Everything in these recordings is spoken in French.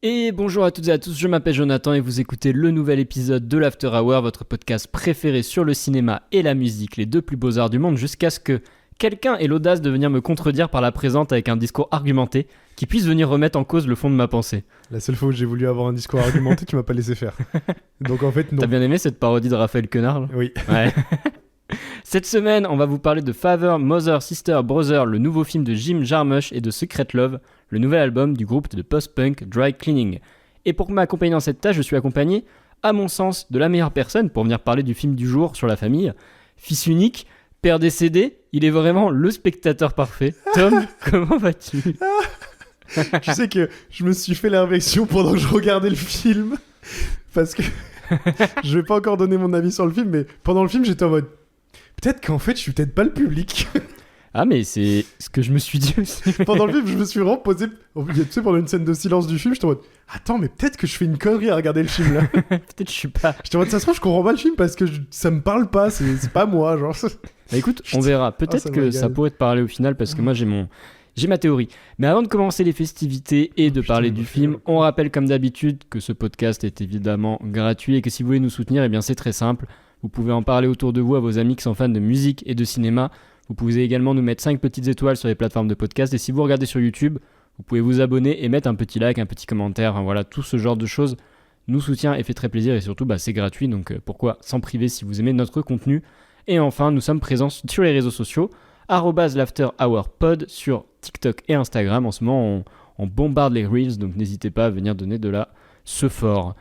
Et bonjour à toutes et à tous, je m'appelle Jonathan et vous écoutez le nouvel épisode de l'After Hour, votre podcast préféré sur le cinéma et la musique, les deux plus beaux arts du monde, jusqu'à ce que quelqu'un ait l'audace de venir me contredire par la présente avec un discours argumenté qui puisse venir remettre en cause le fond de ma pensée. La seule fois où j'ai voulu avoir un discours argumenté, tu m'as pas laissé faire. Donc en fait, non. T'as bien aimé cette parodie de Raphaël Quenard là ? Oui. Ouais. Cette semaine, on va vous parler de Father, Mother, Sister, Brother, le nouveau film de Jim Jarmusch et de Secret Love, le nouvel album du groupe de post-punk Dry Cleaning. Et pour m'accompagner dans cette tâche, je suis accompagné, à mon sens, de la meilleure personne pour venir parler du film du jour sur la famille. Fils unique, père décédé, il est vraiment le spectateur parfait. Tom, comment vas-tu ? Tu sais que je me suis fait la réflexion pendant que je regardais le film, parce que je vais pas encore donner mon avis sur le film, mais pendant le film, j'étais en mode peut-être qu'en fait, je suis peut-être pas le public. Ah mais c'est ce que je me suis dit aussi. Pendant le film, je me suis vraiment posé, tu sais, pendant une scène de silence du film, j'étais en mode attends, mais peut-être que je fais une connerie à regarder le film là. Peut-être je suis pas... J'étais en mode ça se trouve, je comprends pas le film parce que ça me parle pas, c'est pas moi, genre. Bah écoute, on verra. Peut-être ça me que régale. ça pourrait te parler au final parce que moi j'ai ma théorie. Mais avant de commencer les festivités et de parler du film, on rappelle comme d'habitude que ce podcast est évidemment gratuit et que si vous voulez nous soutenir, eh bien c'est très simple. Vous pouvez en parler autour de vous à vos amis qui sont fans de musique et de cinéma. Vous pouvez également nous mettre 5 petites étoiles sur les plateformes de podcast. Et si vous regardez sur YouTube, vous pouvez vous abonner et mettre un petit like, un petit commentaire. Enfin, voilà, tout ce genre de choses nous soutient et fait très plaisir. Et surtout, c'est gratuit. Donc pourquoi s'en priver si vous aimez notre contenu. Et enfin, nous sommes présents sur les réseaux sociaux. @l'afterhourpod sur TikTok et Instagram. En ce moment, on bombarde les Reels. Donc n'hésitez pas à venir donner de la sephore.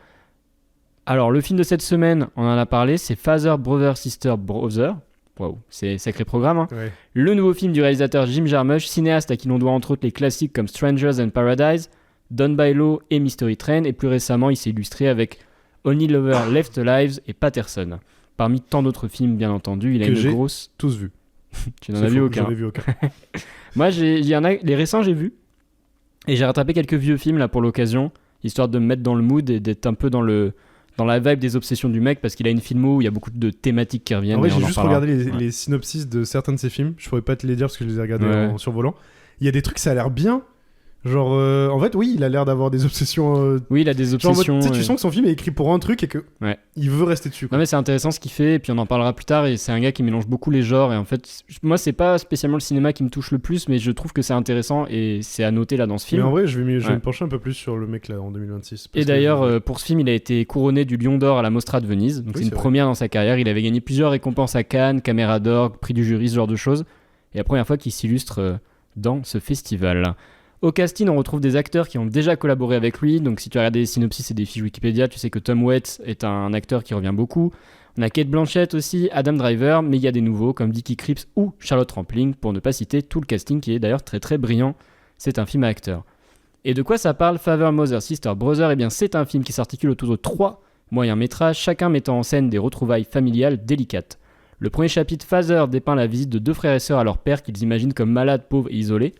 Alors, le film de cette semaine, on en a parlé, c'est Father, Brother, Sister, Brother. Waouh, c'est sacré programme. Hein. Ouais. Le nouveau film du réalisateur Jim Jarmusch, cinéaste à qui l'on doit entre autres les classiques comme Strangers and Paradise, Done by Law et Mystery Train. Et plus récemment, il s'est illustré avec Only Lover Left Alive et Patterson. Parmi tant d'autres films, bien entendu, il a Que une j'ai grosse... tous vus. Tu n'en as vu aucun. J'en ai vu aucun. Moi, il y en a, les récents, j'ai vu. Et j'ai rattrapé quelques vieux films là pour l'occasion, histoire de me mettre dans le mood et d'être un peu dans la vibe des obsessions du mec, parce qu'il a une filmo où il y a beaucoup de thématiques qui reviennent. En vrai, et on j'ai en juste parlera. regardé Ouais. les synopsis de certains de ces films. Je pourrais pas te les dire parce que je les ai regardés Ouais. en survolant. Il y a des trucs, ça a l'air bien. Genre, en fait, oui, il a l'air d'avoir des obsessions. Oui, il a des Genre, en mode, obsessions. tu sais, tu sens que son film est écrit pour un truc et que Ouais. il veut rester dessus. Non Quoi. mais c'est intéressant ce qu'il fait, et puis on en parlera plus tard, et c'est un gars qui mélange beaucoup les genres, et en fait, moi c'est pas spécialement le cinéma qui me touche le plus, mais je trouve que c'est intéressant, et c'est à noter là dans ce Mais film. en vrai, je vais Ouais. me pencher un peu plus sur le mec là en 2026. parce Et que- d'ailleurs, pour ce film, il a été couronné du Lion d'Or à la Mostra de Venise, donc Oui, c'est une c'est vrai. première dans sa carrière. Il avait gagné plusieurs récompenses à Cannes, Caméra d'Or, prix du jury, ce genre de choses, et la première fois qu'il s'illustre dans ce festival. Au casting, on retrouve des acteurs qui ont déjà collaboré avec lui, donc si tu as regardé les synopsis et des fiches Wikipédia, tu sais que Tom Waits est un acteur qui revient beaucoup. On a Kate Blanchett aussi, Adam Driver, mais il y a des nouveaux comme Dickie Cripps ou Charlotte Rampling, pour ne pas citer tout le casting qui est d'ailleurs très très brillant. C'est un film à acteurs. Et de quoi ça parle Father, Mother, Sister, Brother ? Eh bien c'est un film qui s'articule autour de 3 moyens métrages, chacun mettant en scène des retrouvailles familiales délicates. Le premier chapitre, Father, dépeint la visite de 2 frères et sœurs à leur père qu'ils imaginent comme malades, pauvres et isolés.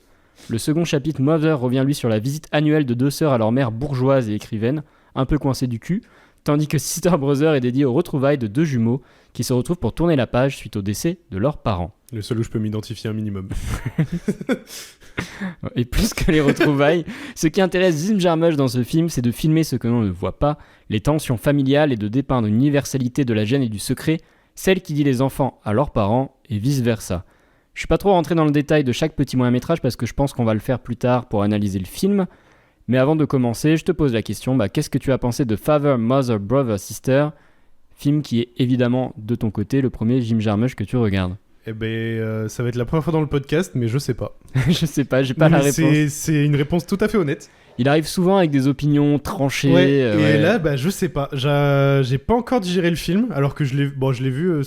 Le second chapitre, Mother, revient lui sur la visite annuelle de 2 sœurs à leur mère bourgeoise et écrivaine, un peu coincée du cul, tandis que Sister Brother est dédié aux retrouvailles de 2 jumeaux qui se retrouvent pour tourner la page suite au décès de leurs parents. Le seul où je peux m'identifier un minimum. Et plus que les retrouvailles, ce qui intéresse Jim Jarmusch dans ce film, c'est de filmer ce que l'on ne voit pas, les tensions familiales, et de dépeindre une universalité de la gêne et du secret, celle qui lie les enfants à leurs parents et vice-versa. Je suis pas trop rentré dans le détail de chaque petit moyen-métrage parce que je pense qu'on va le faire plus tard pour analyser le film. Mais avant de commencer, je te pose la question, qu'est-ce que tu as pensé de Father, Mother, Brother, Sister ? Film qui est évidemment de ton côté le premier Jim Jarmusch que tu regardes. Eh ben, ça va être la première fois dans le podcast, mais je sais pas. Je sais pas, j'ai pas Mais la réponse. c'est une réponse tout à fait honnête. Il arrive souvent avec des opinions tranchées. Ouais, et ouais. là, je sais pas. J'ai pas encore digéré le film, alors que je l'ai vu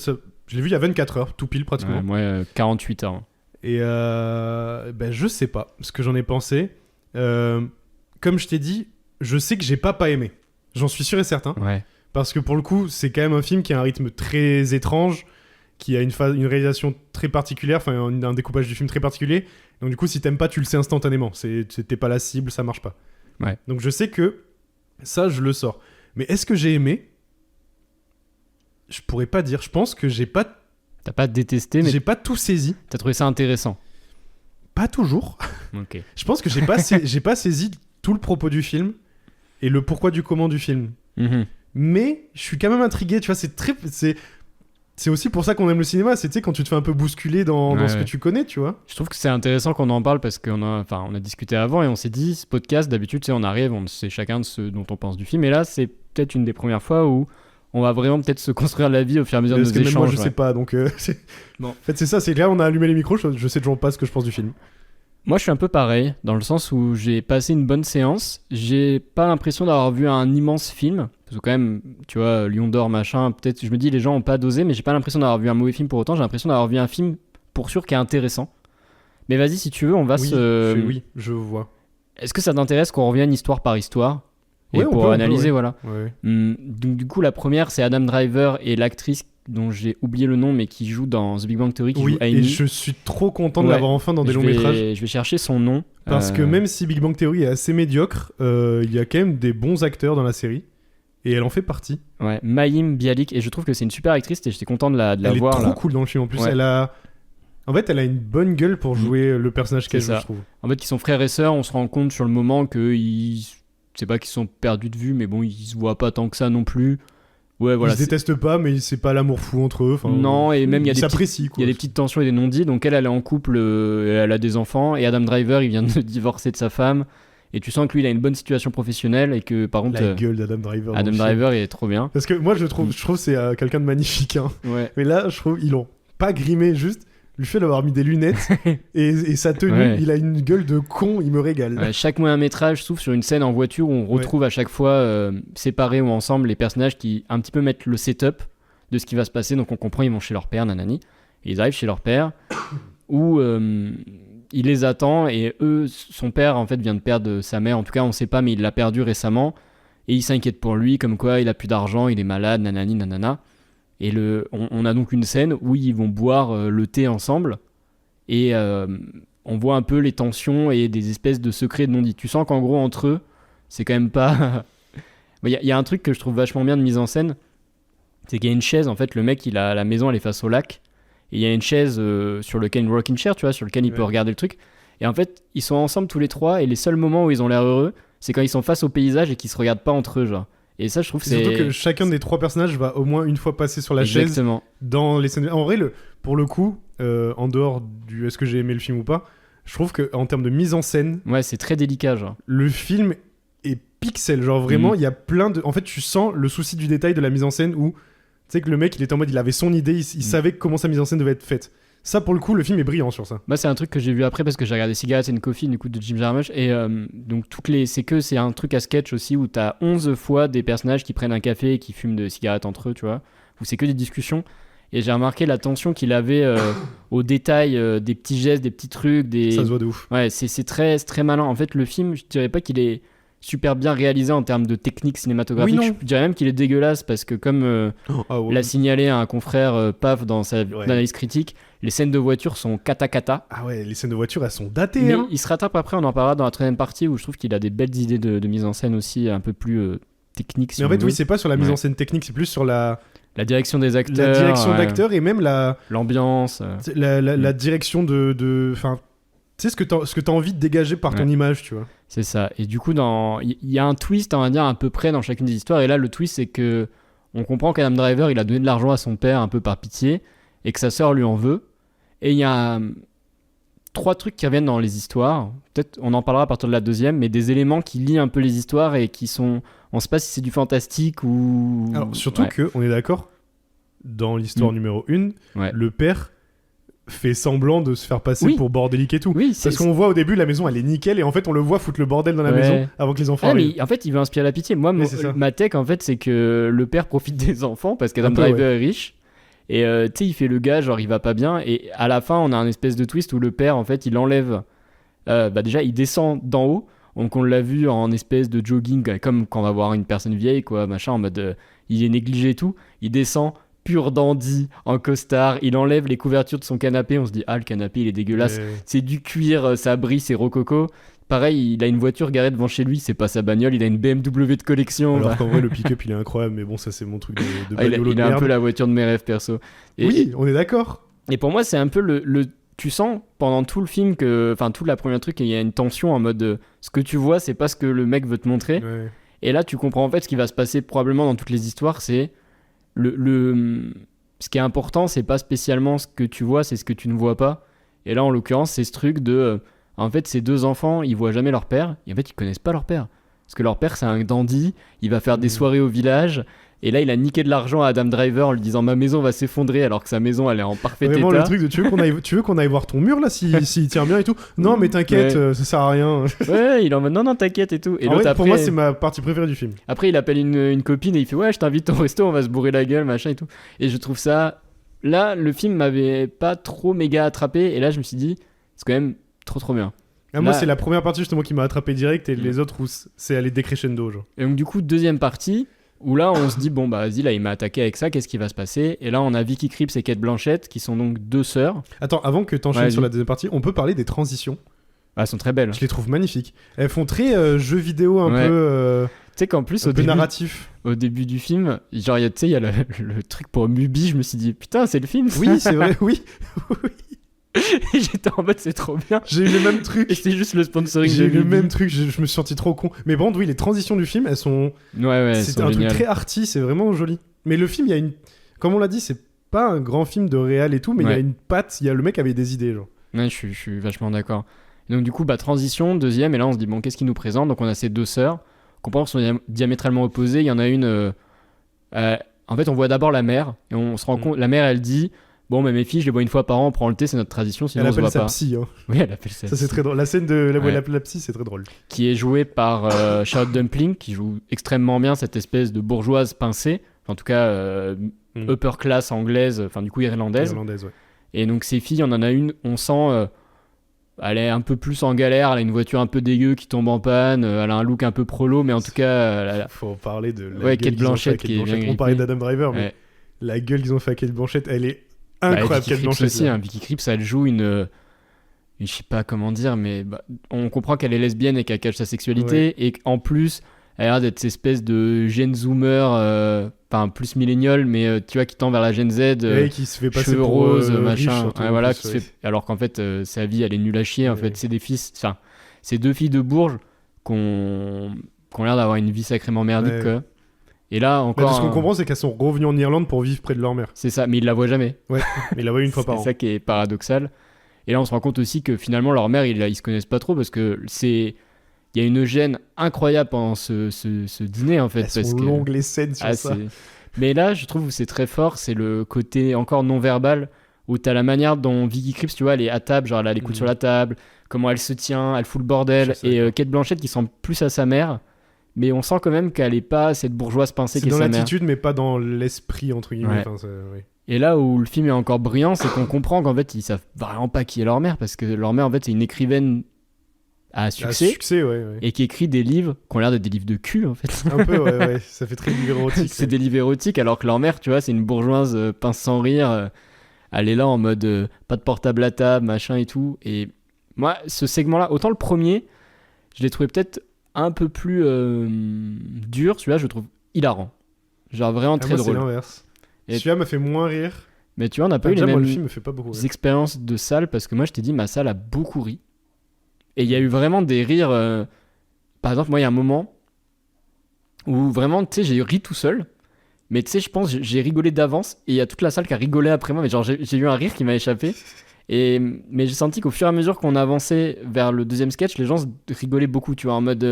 il y a 24 heures, tout pile pratiquement. Ouais, moi, 48 heures. Et je sais pas ce que j'en ai pensé. Comme je t'ai dit, je sais que j'ai pas aimé. J'en suis sûr et certain. Ouais. Parce que pour le coup, c'est quand même un film qui a un rythme très étrange, qui a une réalisation très particulière, enfin un découpage du film très particulier. Donc du coup, si t'aimes pas, tu le sais instantanément. T'es pas la cible, ça marche pas. Ouais. Donc je sais que ça, je le sors. Mais est-ce que j'ai aimé ? Je pourrais pas dire. Je pense que j'ai pas détesté, mais j'ai pas tout saisi. t'as trouvé ça intéressant. Pas toujours. Ok. Je pense que j'ai pas saisi tout le propos du film. et le pourquoi du comment du film. Mais je suis quand même intrigué, tu vois, c'est aussi pour ça qu'on aime le cinéma, c'est, tu sais, quand tu te fais un peu bousculer dans ce que tu connais, tu vois. Je trouve que c'est intéressant qu'on en parle parce qu'on a discuté avant et on s'est dit, ce podcast, d'habitude, tu sais, on arrive, on sait chacun de ce dont on pense du film, et là, c'est peut-être une des premières fois où on va vraiment peut-être se construire la vie au fur et à mesure de nos échanges. Moi, je sais pas, donc... Bon. En fait, c'est ça, c'est que là, on a allumé les micros, je sais toujours pas ce que je pense du film. Moi, je suis un peu pareil, dans le sens où j'ai passé une bonne séance. J'ai pas l'impression d'avoir vu un immense film. Parce que quand même, tu vois, Lion d'Or, machin, peut-être, je me dis, les gens ont pas dosé, mais j'ai pas l'impression d'avoir vu un mauvais film pour autant. J'ai l'impression d'avoir vu un film, pour sûr, qui est intéressant. Mais vas-y, si tu veux, on va Oui, je vois. Est-ce que ça t'intéresse qu'on revienne histoire par histoire ? Et Ouais, pour analyser, voilà. Ouais. Donc, du coup, la première, c'est Adam Driver et l'actrice dont j'ai oublié le nom, mais qui joue dans The Big Bang Theory, qui joue Amy. Et je suis trop content de l'avoir enfin dans des longs métrages. Je vais chercher son nom. Parce que même si Big Bang Theory est assez médiocre, il y a quand même des bons acteurs dans la série. Et elle en fait partie. Ouais, Mayim Bialik. Et je trouve que c'est une super actrice et j'étais content de la voir. Elle est trop cool dans le film. En plus, elle a une bonne gueule pour jouer le personnage qu'elle joue, je trouve. En fait, ils sont frères et sœurs. On se rend compte sur le moment qu'ils... C'est pas qu'ils sont perdus de vue, mais bon, ils se voient pas tant que ça non plus. Ouais, voilà, ils se détestent pas, mais c'est pas l'amour fou entre eux. Non, et même il y a des petites tensions et des non-dits. Donc elle est en couple, elle a des enfants, et Adam Driver, il vient de divorcer de sa femme. Et tu sens que lui, il a une bonne situation professionnelle et que par contre. La gueule d'Adam Driver. Adam Driver, il est trop bien. Parce que moi, je trouve que c'est quelqu'un de magnifique. Hein. Ouais. Mais là, je trouve ils l'ont pas grimé, juste le fait d'avoir mis des lunettes et sa tenue, il a une gueule de con, il me régale. Ouais, chaque moyen métrage s'ouvre sur une scène en voiture où on retrouve à chaque fois séparés ou ensemble les personnages qui un petit peu mettent le setup de ce qui va se passer. Donc on comprend, ils vont chez leur père, nanani. Et ils arrivent chez leur père où il les attend et eux, son père en fait vient de perdre sa mère. En tout cas, on sait pas, mais il l'a perdu récemment. Et il s'inquiète pour lui, comme quoi il a plus d'argent, il est malade, nanani, nanana. Et on a donc une scène où ils vont boire le thé ensemble et on voit un peu les tensions et des espèces de secrets de non-dits. Tu sens qu'en gros, entre eux, c'est quand même pas... Il y a un truc que je trouve vachement bien de mise en scène, c'est qu'il y a une chaise, en fait, le mec, la maison, elle est face au lac, et il y a une chaise sur lequel, une rocking chair, tu vois, sur lequel il peut regarder le truc. Et en fait, ils sont ensemble tous les trois, et les seuls moments où ils ont l'air heureux, c'est quand ils sont face au paysage et qu'ils se regardent pas entre eux, genre. Et ça, je trouve que c'est... Surtout que chacun des trois personnages va au moins une fois passer sur la chaise dans les scènes... En vrai, pour le coup, en dehors du est-ce que j'ai aimé le film ou pas, je trouve qu'en termes de mise en scène... Ouais, c'est très délicat, genre. Le film est pixel, genre vraiment, il y a plein de... En fait, tu sens le souci du détail de la mise en scène où, tu sais que le mec, il était en mode, il avait son idée, il savait comment sa mise en scène devait être faite. Ça, pour le coup, le film est brillant sur ça. Moi, c'est un truc que j'ai vu après parce que j'ai regardé Cigarettes and Coffee du coup, de Jim Jarmusch. Et donc, c'est un truc à sketch aussi où t'as 11 fois des personnages qui prennent un café et qui fument des cigarettes entre eux, tu vois. Où c'est que des discussions. Et j'ai remarqué la tension qu'il avait au détail des petits gestes, des petits trucs. Ça se voit de ouf. Ouais, c'est très, très malin. En fait, le film, je dirais pas qu'il est super bien réalisé en termes de technique cinématographique. Oui, je dirais même qu'il est dégueulasse parce que comme l'a signalé un confrère PAF dans sa analyse critique, les scènes de voiture sont kata. Ah ouais, les scènes de voiture, elles sont datées. Mais hein. il se rattrape après, on en parlera dans la troisième partie où je trouve qu'il a des belles idées de mise en scène aussi, un peu plus techniques. Mais en fait, oui, c'est pas sur la mise en scène technique, c'est plus sur la direction des acteurs. La direction d'acteurs et même l'ambiance. La direction de... Enfin, tu sais ce que t'as envie de dégager par ton image, tu vois. C'est ça. Et du coup, il y a un twist, on va dire, à peu près dans chacune des histoires. Et là, le twist, c'est que on comprend qu'Adam Driver, il a donné de l'argent à son père un peu par pitié et que sa sœur lui en veut. Et il y a 3 trucs qui reviennent dans les histoires. Peut-être on en parlera à partir de la deuxième, mais des éléments qui lient un peu les histoires et qui sont... On ne sait pas si c'est du fantastique ou... Alors, surtout qu'on est d'accord, dans l'histoire numéro 1, le père fait semblant de se faire passer pour bordélique et tout. Oui, parce qu'on voit au début, la maison, elle est nickel, et en fait, on le voit foutre le bordel dans la maison avant que les enfants arrivent. Mais en fait, il veut inspirer la pitié. Moi, ma tech, en fait, c'est que le père profite des enfants parce qu'Adam Driver est riche. Et tu sais, il fait le gars, genre il va pas bien. Et à la fin, on a un espèce de twist où le père, en fait, il enlève. Déjà, il descend d'en haut. Donc, on l'a vu en espèce de jogging, comme quand on va voir une personne vieille, quoi, machin, en mode il est négligé et tout. Il descend pur dandy, en costard. Il enlève les couvertures de son canapé. On se dit, ah, le canapé, il est dégueulasse. C'est du cuir, ça brille, c'est rococo. Pareil, il a une voiture garée devant chez lui, c'est pas sa bagnole, il a une BMW de collection. Alors qu'en vrai, le pick-up, il est incroyable, mais bon, ça, c'est mon truc de bagnolo de il a merde. un peu la voiture de mes rêves, perso. Oui, on est d'accord. Et pour moi, c'est un peu tu sens pendant tout le film que... Enfin, tout la première truc, il y a une tension en mode... ce que tu vois, c'est pas ce que le mec veut te montrer. Ouais. Et là, tu comprends en fait ce qui va se passer probablement dans toutes les histoires, c'est ce qui est important, c'est pas spécialement ce que tu vois, c'est ce que tu ne vois pas. Et là, en l'occurrence, c'est ce truc de... en fait, ces deux enfants, ils voient jamais leur père, et en fait, ils connaissent pas leur père. Parce que leur père, c'est un dandy, il va faire des soirées au village, et là, il a niqué de l'argent à Adam Driver en lui disant « Ma maison va s'effondrer » alors que sa maison, elle est en parfait état. Vraiment le truc de tu veux qu'on aille voir ton mur là s'il tient bien et tout. Non mais t'inquiète, ça sert à rien. Ouais, il est en mode non t'inquiète et tout. Et l'autre, vrai, après, pour moi c'est ma partie préférée du film. Après il appelle une copine et il fait ouais je t'invite au resto, on va se bourrer la gueule machin et tout. Et je trouve ça... Là le film m'avait pas trop méga attrapé et là je me suis dit c'est quand même trop bien. Moi c'est la première partie justement qui m'a attrapé direct et les autres où c'est allé décrescendo genre. Et donc du coup deuxième partie où là on se dit bon bah vas-y là il m'a attaqué avec ça, qu'est-ce qui va se passer? Et là on a Vicky Krieps et Kate Blanchett qui sont donc deux sœurs. Attends, avant que t'enchaînes sur la deuxième partie, on peut parler des transitions. Elles sont très belles. Je les trouve magnifiques. Elles font très jeux vidéo un peu... tu sais qu'en plus narratif. Au début du film, genre tu sais il y a le truc pour Mubi, je me suis dit putain c'est le film. Oui c'est vrai, oui. J'étais en mode c'est trop bien. J'ai eu le même truc. Et c'est juste le sponsoring. J'ai eu le même truc, je me suis senti trop con. Mais bon, oui, les transitions du film, elles sont... c'est un truc très arty, c'est vraiment joli. Mais le film, il y a une... Comme on l'a dit, c'est pas un grand film de réal et tout, mais il y a une patte, le mec avait des idées, genre. Ouais, je suis vachement d'accord. Et donc du coup, transition, deuxième, et là on se dit, bon, qu'est-ce qu'il nous présente? Donc on a ces deux sœurs, qu'on pense sont diamétralement opposées. Il y en a une... en fait, on voit d'abord la mère, et on se rend compte... La mère, elle dit... Bon, mais mes filles, je les vois une fois par an, on prend le thé, c'est notre tradition, sinon on se voit pas. Elle appelle sa psy. Hein. Oui, elle appelle sa psy. Ça, c'est très drôle. La scène de la psy, c'est très drôle. Qui est jouée par Charlotte Dumpling, qui joue extrêmement bien cette espèce de bourgeoise pincée, en tout cas upper class anglaise, enfin du coup irlandaise. Ouais. Et donc ces filles, on en a une, on sent, elle est un peu plus en galère, elle a une voiture un peu dégueu qui tombe en panne, elle a un look un peu prolo, mais en tout cas... Faut parler de la gueule Kate Blanchett qui est bien grippée. On parlait d'Adam Driver, mais la gueule qu'ils ont fait à Kate Blanchett, elle est... incroyable. Vicky Krieps aussi, Vicky Krieps, elle joue une je sais pas comment dire, mais on comprend qu'elle est lesbienne et qu'elle cache sa sexualité, et qu'en plus elle a l'air d'être cette espèce de Gen Zoomer, enfin plus millénial, mais tu vois qui tend vers la Gen Z, qui se fait passer cheveux pour roses, riche, machin, surtout, voilà, qui se fait... alors qu'en fait sa vie elle est nulle à chier, en fait c'est des fils, enfin c'est deux filles de Bourges qui ont l'air d'avoir une vie sacrément merdique quoi. Et là encore. Ce qu'on comprend, c'est qu'elles sont revenues en Irlande pour vivre près de leur mère. C'est ça, mais ils la voient jamais. Ouais, mais ils la voient une fois par an. C'est ça qui est paradoxal. Et là, on se rend compte aussi que finalement, leur mère, ils se connaissent pas trop parce que il y a une gêne incroyable pendant ce dîner en fait. Elles sont longues les scènes sur ça. Mais là, je trouve que c'est très fort, c'est le côté encore non verbal où t'as la manière dont Vicky Krieps, tu vois, elle est à table, genre elle a les coudes sur la table, comment elle se tient, elle fout le bordel, et Kate Blanchett qui semble plus à sa mère. Mais on sent quand même qu'elle est pas cette bourgeoise pincée qui est sa mère. C'est dans l'attitude, mais pas dans l'esprit, entre guillemets. Ouais. Et là où le film est encore brillant, c'est qu'on comprend qu'en fait, ils savent vraiment pas qui est leur mère, parce que leur mère, en fait, c'est une écrivaine à succès, et qui écrit des livres qui ont l'air d'être des livres de cul, en fait. Un peu, ouais. Ça fait très livre érotique. C'est des livres érotiques, alors que leur mère, tu vois, c'est une bourgeoise pince sans rire. Elle est là en mode pas de portable à table, machin et tout. Et moi, ce segment-là, autant le premier, je l'ai trouvé peut-être un peu plus dur, celui-là je le trouve hilarant, genre vraiment très drôle. C'est l'inverse. Celui-là m'a fait moins rire, mais tu vois on n'a pas eu les mêmes le film me fait pas beaucoup rire. Expériences de salle, parce que moi je t'ai dit ma salle a beaucoup ri et il y a eu vraiment des rires, par exemple moi il y a un moment où vraiment tu sais j'ai ri tout seul, mais tu sais je pense j'ai rigolé d'avance et il y a toute la salle qui a rigolé après moi, mais genre j'ai eu un rire qui m'a échappé. Mais j'ai senti qu'au fur et à mesure qu'on avançait vers le deuxième sketch, les gens rigolaient beaucoup, tu vois, en mode...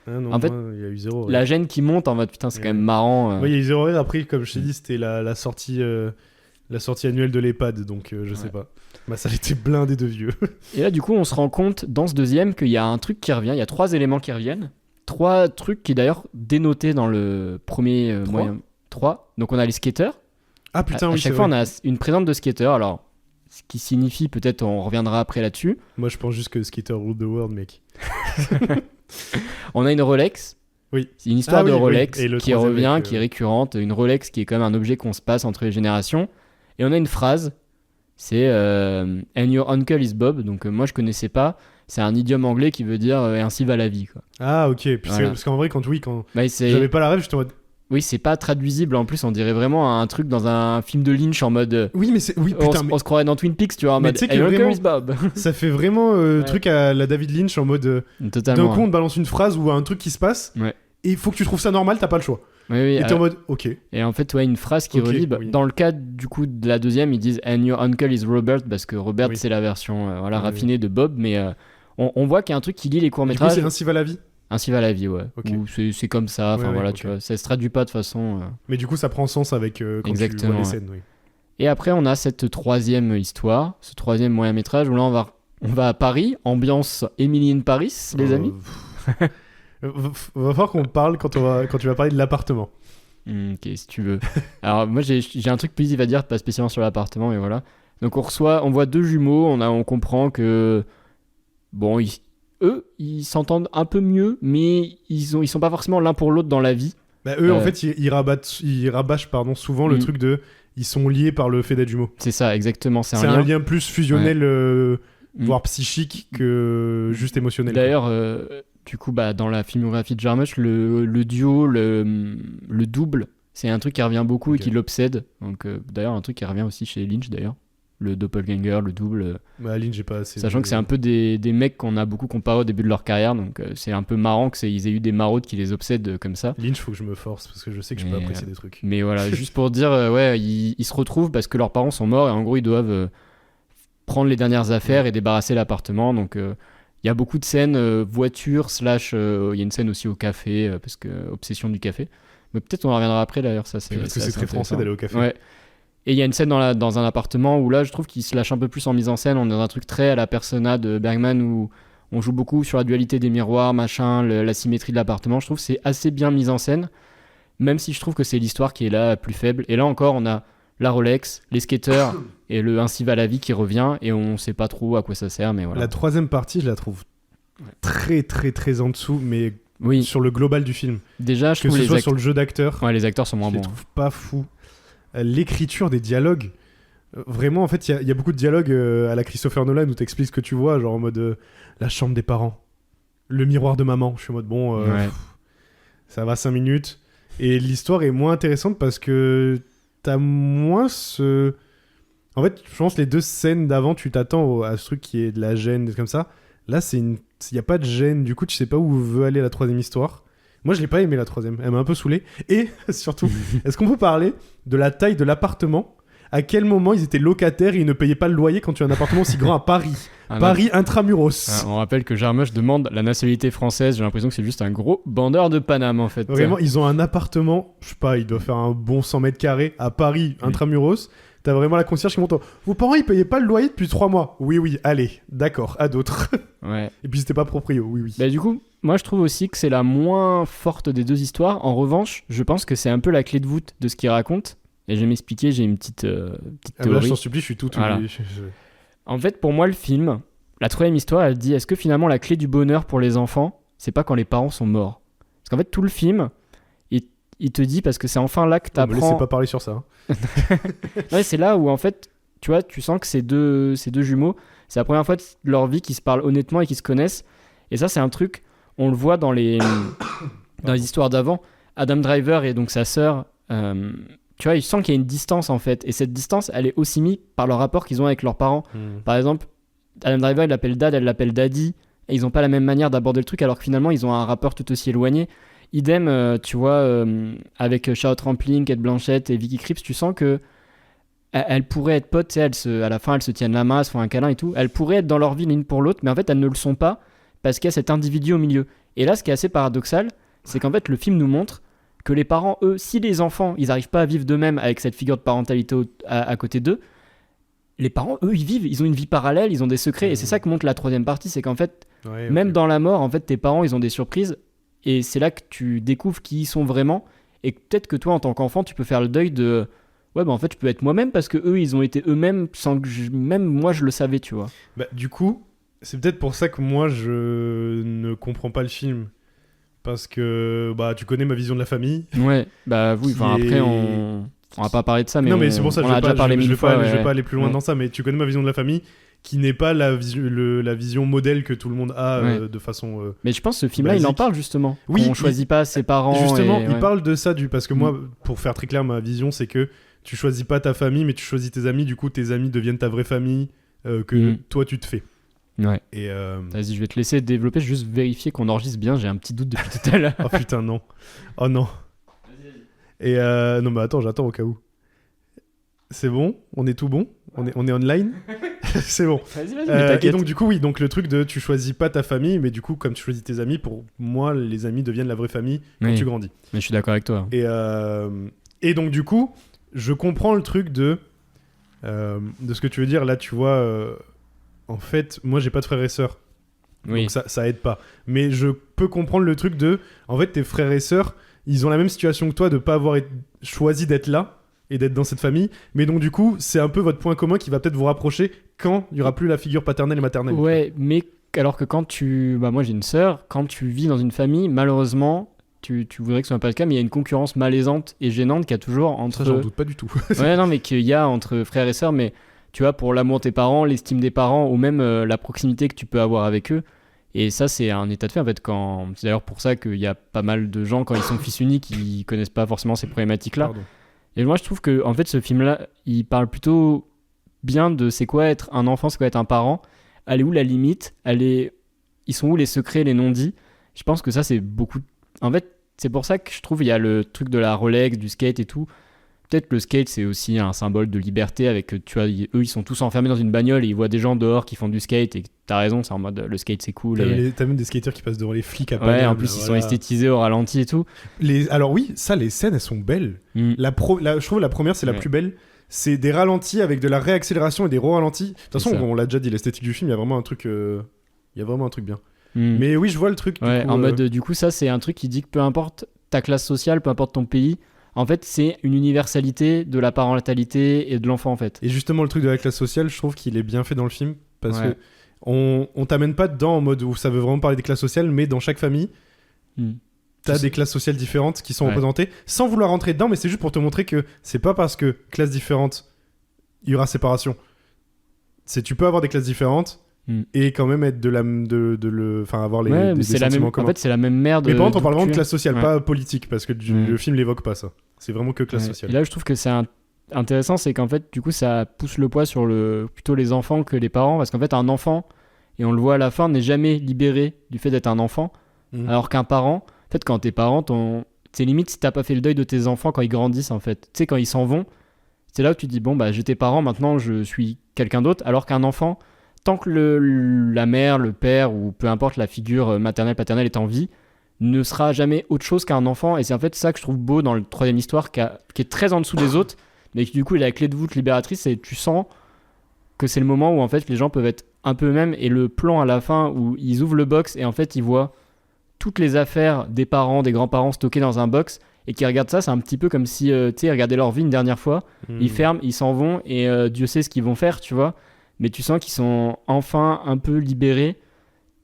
en fait, il y a eu zéro rire. La gêne qui monte, en mode putain, c'est quand même marrant. Oui, il y a eu zéro rire. Après, comme je t'ai dit, c'était la sortie annuelle de l'EHPAD, donc je sais pas. Ma salle était blindée de vieux. Et là, du coup, on se rend compte dans ce deuxième qu'il y a un truc qui revient, il y a 3 éléments qui reviennent. 3 trucs qui d'ailleurs dénotés dans le premier moyen. 3. Donc on a les skateurs. Ah putain, à chaque fois, on a une présente de skateurs, alors... Ce qui signifie, peut-être on reviendra après là-dessus. Moi je pense juste que Skater rule the world, mec. On a une Rolex. Oui. C'est une histoire de Rolex qui revient, mec, qui est récurrente. Une Rolex qui est quand même un objet qu'on se passe entre les générations. Et on a une phrase, c'est And your uncle is Bob. Donc moi je connaissais pas. C'est un idiome anglais qui veut dire ainsi va la vie, quoi. Ah ok. Puis voilà. Parce qu'en vrai quand j'avais pas la rêve, j'étais en mode... Oui, c'est pas traduisible en plus, on dirait vraiment un truc dans un film de Lynch en mode. Oui, mais c'est. Oui, putain, on se croirait dans Twin Peaks, tu vois, en mode. Hey, vraiment, Bob. Ça fait vraiment truc à la David Lynch en mode. Totalement. D'un coup, on te balance une phrase ou un truc qui se passe. Ouais. et il faut que tu trouves ça normal, t'as pas le choix. Oui, Et t'es en mode, ok. Et en fait, une phrase qui Ok, relie, oui. dans le cas du coup de la deuxième, ils disent And your uncle is Robert, parce que Robert, Oui. c'est la version Oui. raffinée de Bob, mais on voit qu'il y a un truc qui lie les Du coup, courts-métrages. c'est Ainsi va la vie. Ainsi va la vie, ouais. Ok. Ou c'est comme ça, enfin Ouais, voilà, ouais, tu ok. vois. Ça se traduit pas de façon. Mais du coup, ça prend sens avec quand tu Exactement, vois les ouais. scènes. Oui. Et après, on a cette troisième histoire, ce troisième moyen-métrage, où là, on va à Paris, ambiance Emily in Paris, les amis. Va falloir qu'on parle quand tu vas parler de l'appartement. Ok, si tu veux. Alors, moi, j'ai un truc positif à dire, pas spécialement sur l'appartement, mais voilà. Donc, on voit deux jumeaux, on comprend que. Bon, eux, ils s'entendent un peu mieux, mais ils sont pas forcément l'un pour l'autre dans la vie. Bah, eux, en fait, ils rabâchent souvent le truc de. Ils sont liés par le fait d'être jumeaux. C'est ça, exactement. C'est C'est un lien plus fusionnel, Mm. voire psychique, que juste émotionnel. D'ailleurs, du coup, dans la filmographie de Jarmusch, le duo, le double, c'est un truc qui revient beaucoup Ok. et qui l'obsède. Donc, d'ailleurs, un truc qui revient aussi chez Lynch, d'ailleurs. Le doppelganger, le double. Bah, Lynch, j'ai pas assez. Sachant que c'est un peu des mecs qu'on a beaucoup comparés au début de leur carrière. Donc, c'est un peu marrant qu'ils aient eu des maraudes qui les obsèdent comme ça. Lynch, faut que je me force parce que je sais que je peux Mais, apprécier des trucs. Mais voilà, juste pour dire, ils se retrouvent parce que leurs parents sont morts et en gros, ils doivent prendre les dernières affaires et débarrasser l'appartement. Donc, il y a beaucoup de scènes voiture, / il y a une scène aussi au café, parce que obsession du café. Mais peut-être on en reviendra après d'ailleurs, ça c'est. Parce que c'est assez très français intéressant. d'aller au café. Ouais. Et il y a une scène dans un appartement où là, je trouve qu'il se lâche un peu plus en mise en scène. On est dans un truc très à la Persona de Bergman où on joue beaucoup sur la dualité des miroirs, machin, la symétrie de l'appartement. Je trouve que c'est assez bien mis en scène, même si je trouve que c'est l'histoire qui est là plus faible. Et là encore, on a la Rolex, les skateurs et le Ainsi va la vie qui revient et on sait pas trop à quoi ça sert, mais voilà. La troisième partie, je la trouve très très très en dessous, mais Oui, sur le global du film. déjà, je Que trouve ce les, soit sur le jeu d'acteur, ouais, les acteurs sont moins je les bons. trouve pas fous. L'écriture des dialogues, vraiment, en fait, il y a beaucoup de dialogues à la Christopher Nolan où t'expliques ce que tu vois, genre en mode la chambre des parents, le miroir de maman. Je suis en mode bon, Ouais. ça va 5 minutes. Et l'histoire est moins intéressante parce que t'as moins ce. En fait, je pense que les deux scènes d'avant, tu t'attends à ce truc qui est de la gêne, des trucs comme ça. Là, il n'y a pas de gêne. Du coup, tu sais pas où veut aller la troisième histoire. Moi, je l'ai pas aimé la troisième. Elle m'a un peu saoulé. Et surtout, est-ce qu'on peut parler de la taille de l'appartement? À quel moment ils étaient locataires et ils ne payaient pas le loyer quand tu as un appartement aussi grand à Paris? Paris intramuros. On rappelle que Jarmusch demande la nationalité française. J'ai l'impression que c'est juste un gros bandeur de Paname en fait. Vraiment, ils ont un appartement, je sais pas, il doit faire un bon 100 mètres carrés à Paris intramuros. T'as vraiment la concierge qui monte. Vos parents, ils payaient pas le loyer depuis 3 mois. Oui, allez, d'accord, à d'autres. Ouais. Et puis c'était pas proprio, oui. Bah, du coup, moi je trouve aussi que c'est la moins forte des deux histoires. En revanche, je pense que c'est un peu la clé de voûte de ce qu'il raconte. Et je vais m'expliquer, j'ai une petite Là, je théorie. t'en supplie, je suis tout. Voilà. En fait, pour moi, le film, la troisième histoire, elle dit est-ce que finalement la clé du bonheur pour les enfants, c'est pas quand les parents sont morts? Parce qu'en fait, tout le film, il te dit, parce que c'est enfin là que Me t'apprends. laissez pas parler sur ça. Ouais, c'est là où en fait, tu vois, tu sens que ces deux jumeaux, c'est la première fois de leur vie qu'ils se parlent honnêtement et qu'ils se connaissent. Et ça, c'est un truc, on le voit dans les histoires d'avant. Adam Driver et donc sa sœur, tu vois, ils sentent qu'il y a une distance en fait. Et cette distance, elle est aussi mise par le rapport qu'ils ont avec leurs parents. Par exemple, Adam Driver, il l'appelle Dad, elle l'appelle Daddy. Et ils n'ont pas la même manière d'aborder le truc, alors que finalement, ils ont un rapport tout aussi éloigné. Idem, tu vois, avec Charlotte Rampling, Kate Blanchett et Vicky Krieps, tu sens que elles pourraient être potes, tu sais, à la fin, elles se tiennent la main, elles se font un câlin et tout. Elles pourraient être dans leur vie l'une pour l'autre, mais en fait, elles ne le sont pas parce qu'il y a cet individu au milieu. Et là, ce qui est assez paradoxal, c'est qu'en fait, le film nous montre que les parents, eux, si les enfants, ils n'arrivent pas à vivre d'eux-mêmes avec cette figure de parentalité à côté d'eux, les parents, eux, ils vivent, ils ont une vie parallèle, ils ont des secrets. Et c'est ça que montre la troisième partie, c'est qu'en fait, même dans la mort, en fait, tes parents, ils ont des surprises. Et c'est là que tu découvres qui ils sont vraiment. Et peut-être que toi, en tant qu'enfant, tu peux faire le deuil de... Ouais, bah en fait, je peux être moi-même parce que eux, ils ont été eux-mêmes sans que même moi, je le savais, tu vois. Bah, du coup, c'est peut-être pour ça que moi, je ne comprends pas le film. Parce que, bah, tu connais ma vision de la famille. Ouais, bah oui, enfin Qui après, est- on va pas parler de ça, mais non, mais c'est pour ça, on je a vais déjà pas, parlé je mille vais fois. pas, je vais ouais. pas aller plus loin Ouais. dans ça, mais tu connais ma vision de la famille, qui n'est pas la vision modèle que tout le monde a de façon... Mais je pense que ce film-là, il en basique. parle justement. Oui, On choisit pas ses parents. Justement, et- il ouais. parle de ça, parce que moi, pour faire très clair, ma vision, c'est que tu choisis pas ta famille, mais tu choisis tes amis, du coup, tes amis deviennent ta vraie famille que toi, tu te fais. Ouais. Et Vas-y, je vais te laisser développer, juste vérifier qu'on enregistre bien. J'ai un petit doute depuis tout à l'heure. oh putain, non. Oh non. Et non, mais attends, j'attends au cas où. C'est bon? On est tout bon? On est online? C'est bon. Vas-y, mais t'inquiète. Et donc, du coup, oui, donc le truc de tu choisis pas ta famille, mais du coup, comme tu choisis tes amis, pour moi, les amis deviennent la vraie famille quand Oui. tu grandis. Mais je suis d'accord avec toi. Et donc, du coup, je comprends le truc de ce que tu veux dire. Là, tu vois, en fait, moi, j'ai pas de frères et sœurs. Oui. Donc, ça aide pas. Mais je peux comprendre le truc de, en fait, tes frères et sœurs, ils ont la même situation que toi de pas avoir choisi d'être là et d'être dans cette famille. Mais donc, du coup, c'est un peu votre point commun qui va peut-être vous rapprocher quand il y aura plus la figure paternelle et maternelle. Ouais, mais alors que quand moi j'ai une sœur, quand tu vis dans une famille, malheureusement, tu voudrais que ce soit pas le cas, mais il y a une concurrence malaisante et gênante qu'il y a toujours entre. Ça, j'en doute pas du tout. Ouais, non, mais qu'il y a entre frères et sœurs, mais tu vois, pour l'amour de tes parents, l'estime des parents, ou même la proximité que tu peux avoir avec eux. Et ça, c'est un état de fait, en fait. C'est d'ailleurs pour ça qu'il y a pas mal de gens, quand ils sont fils uniques, ils connaissent pas forcément ces problématiques-là. Pardon. Et moi, je trouve que, en fait, ce film-là, il parle plutôt bien de c'est quoi être un enfant, c'est quoi être un parent. Elle est où la limite? Ils sont où les secrets, les non-dits? Je pense que ça, c'est beaucoup. En fait, c'est pour ça que je trouve il y a le truc de la Rolex, du skate et tout. Peut-être le skate, c'est aussi un symbole de liberté avec, tu vois, eux, ils sont tous enfermés dans une bagnole et ils voient des gens dehors qui font du skate et t'as raison, c'est en mode le skate, c'est cool. T'as même des skateurs qui passent devant les flics à Ouais, Paname, en plus, ils sont voilà. esthétisés au ralenti et tout. Alors oui, ça, les scènes, elles sont belles. Mm. Je trouve la première, c'est la Ouais. plus belle. C'est des ralentis avec de la réaccélération et des re-ralentis. De toute façon, ça. on l'a déjà dit, l'esthétique du film, il y a vraiment un truc bien. Mm. Mais oui, je vois le truc. Ouais, du coup, en mode, du coup, ça, c'est un truc qui dit que peu importe ta classe sociale, peu importe ton pays, en fait, c'est une universalité de la parentalité et de l'enfant, en fait. Et justement, le truc de la classe sociale, je trouve qu'il est bien fait dans le film. Parce Ouais. que on t'amène pas dedans en mode où ça veut vraiment parler des classes sociales, mais dans chaque famille, Mm. t'as C'est- des classes sociales différentes qui sont Ouais. représentées, sans vouloir rentrer dedans, mais c'est juste pour te montrer que c'est pas parce que classes différentes, il y aura séparation. Tu peux avoir des classes différentes Mm. et quand même être avoir Ouais, mais des c'est la sentiments même. En communs. fait, c'est la même merde. Mais par contre, on d'où parle vraiment tu de es. classe sociale, Ouais. pas politique, parce que Mm. le film l'évoque pas ça. C'est vraiment que classe Ouais. sociale. Et là, je trouve que c'est intéressant, c'est qu'en fait, du coup, ça pousse le poids sur plutôt les enfants que les parents, parce qu'en fait, un enfant, et on le voit à la fin, n'est jamais libéré du fait d'être un enfant, Mm. alors qu'un parent, en fait, quand t'es parent, c'est limite si t'as pas fait le deuil de tes enfants quand ils grandissent, en fait. Tu sais, quand ils s'en vont, c'est là où tu te dis, bon, bah, j'étais parent, maintenant, je suis quelqu'un d'autre, alors qu'un enfant, tant que la mère, le père, ou peu importe la figure maternelle, paternelle est en vie, ne sera jamais autre chose qu'un enfant. Et c'est en fait ça que je trouve beau dans le troisième histoire, qui est très en dessous des autres, mais qui du coup est la clé de voûte libératrice. Et tu sens que c'est le moment où en fait les gens peuvent être un peu eux-mêmes. Et le plan à la fin où ils ouvrent le box et en fait ils voient toutes les affaires des parents, des grands-parents stockées dans un box et qui regardent ça, c'est un petit peu comme si tu sais, ils regardaient leur vie une dernière fois. Mm. Ils ferment, ils s'en vont et Dieu sait ce qu'ils vont faire, tu vois. Mais tu sens qu'ils sont enfin un peu libérés,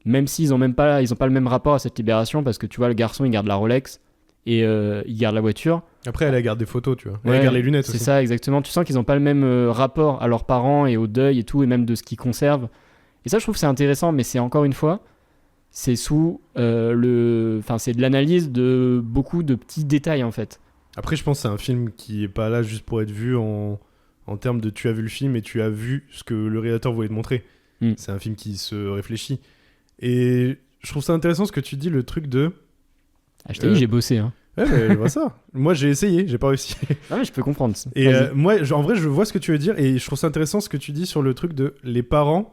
même s'ils ont pas le même rapport à cette libération, parce que tu vois, le garçon il garde la Rolex et il garde la voiture. Après, elle garde des photos, tu vois. Ouais, Elle garde les lunettes c'est aussi. ça, exactement. Tu sens qu'ils ont pas le même rapport à leurs parents et au deuil et tout, et même de ce qu'ils conservent. Et ça, je trouve que c'est intéressant, mais c'est encore une fois, c'est sous c'est de l'analyse de beaucoup de petits détails en fait. Après, je pense que c'est un film qui est pas là juste pour être vu en termes de tu as vu le film et tu as vu ce que le réalisateur voulait te montrer. Mm. C'est un film qui se réfléchit. Et je trouve ça intéressant ce que tu dis, le truc de... Ah, je t'ai dit, j'ai bossé. Hein. Ouais, mais je vois ça. Moi, j'ai essayé, j'ai pas réussi. Ah, mais je peux comprendre. Et Vas-y. moi, en vrai, je vois ce que tu veux dire et je trouve ça intéressant ce que tu dis sur le truc de les parents,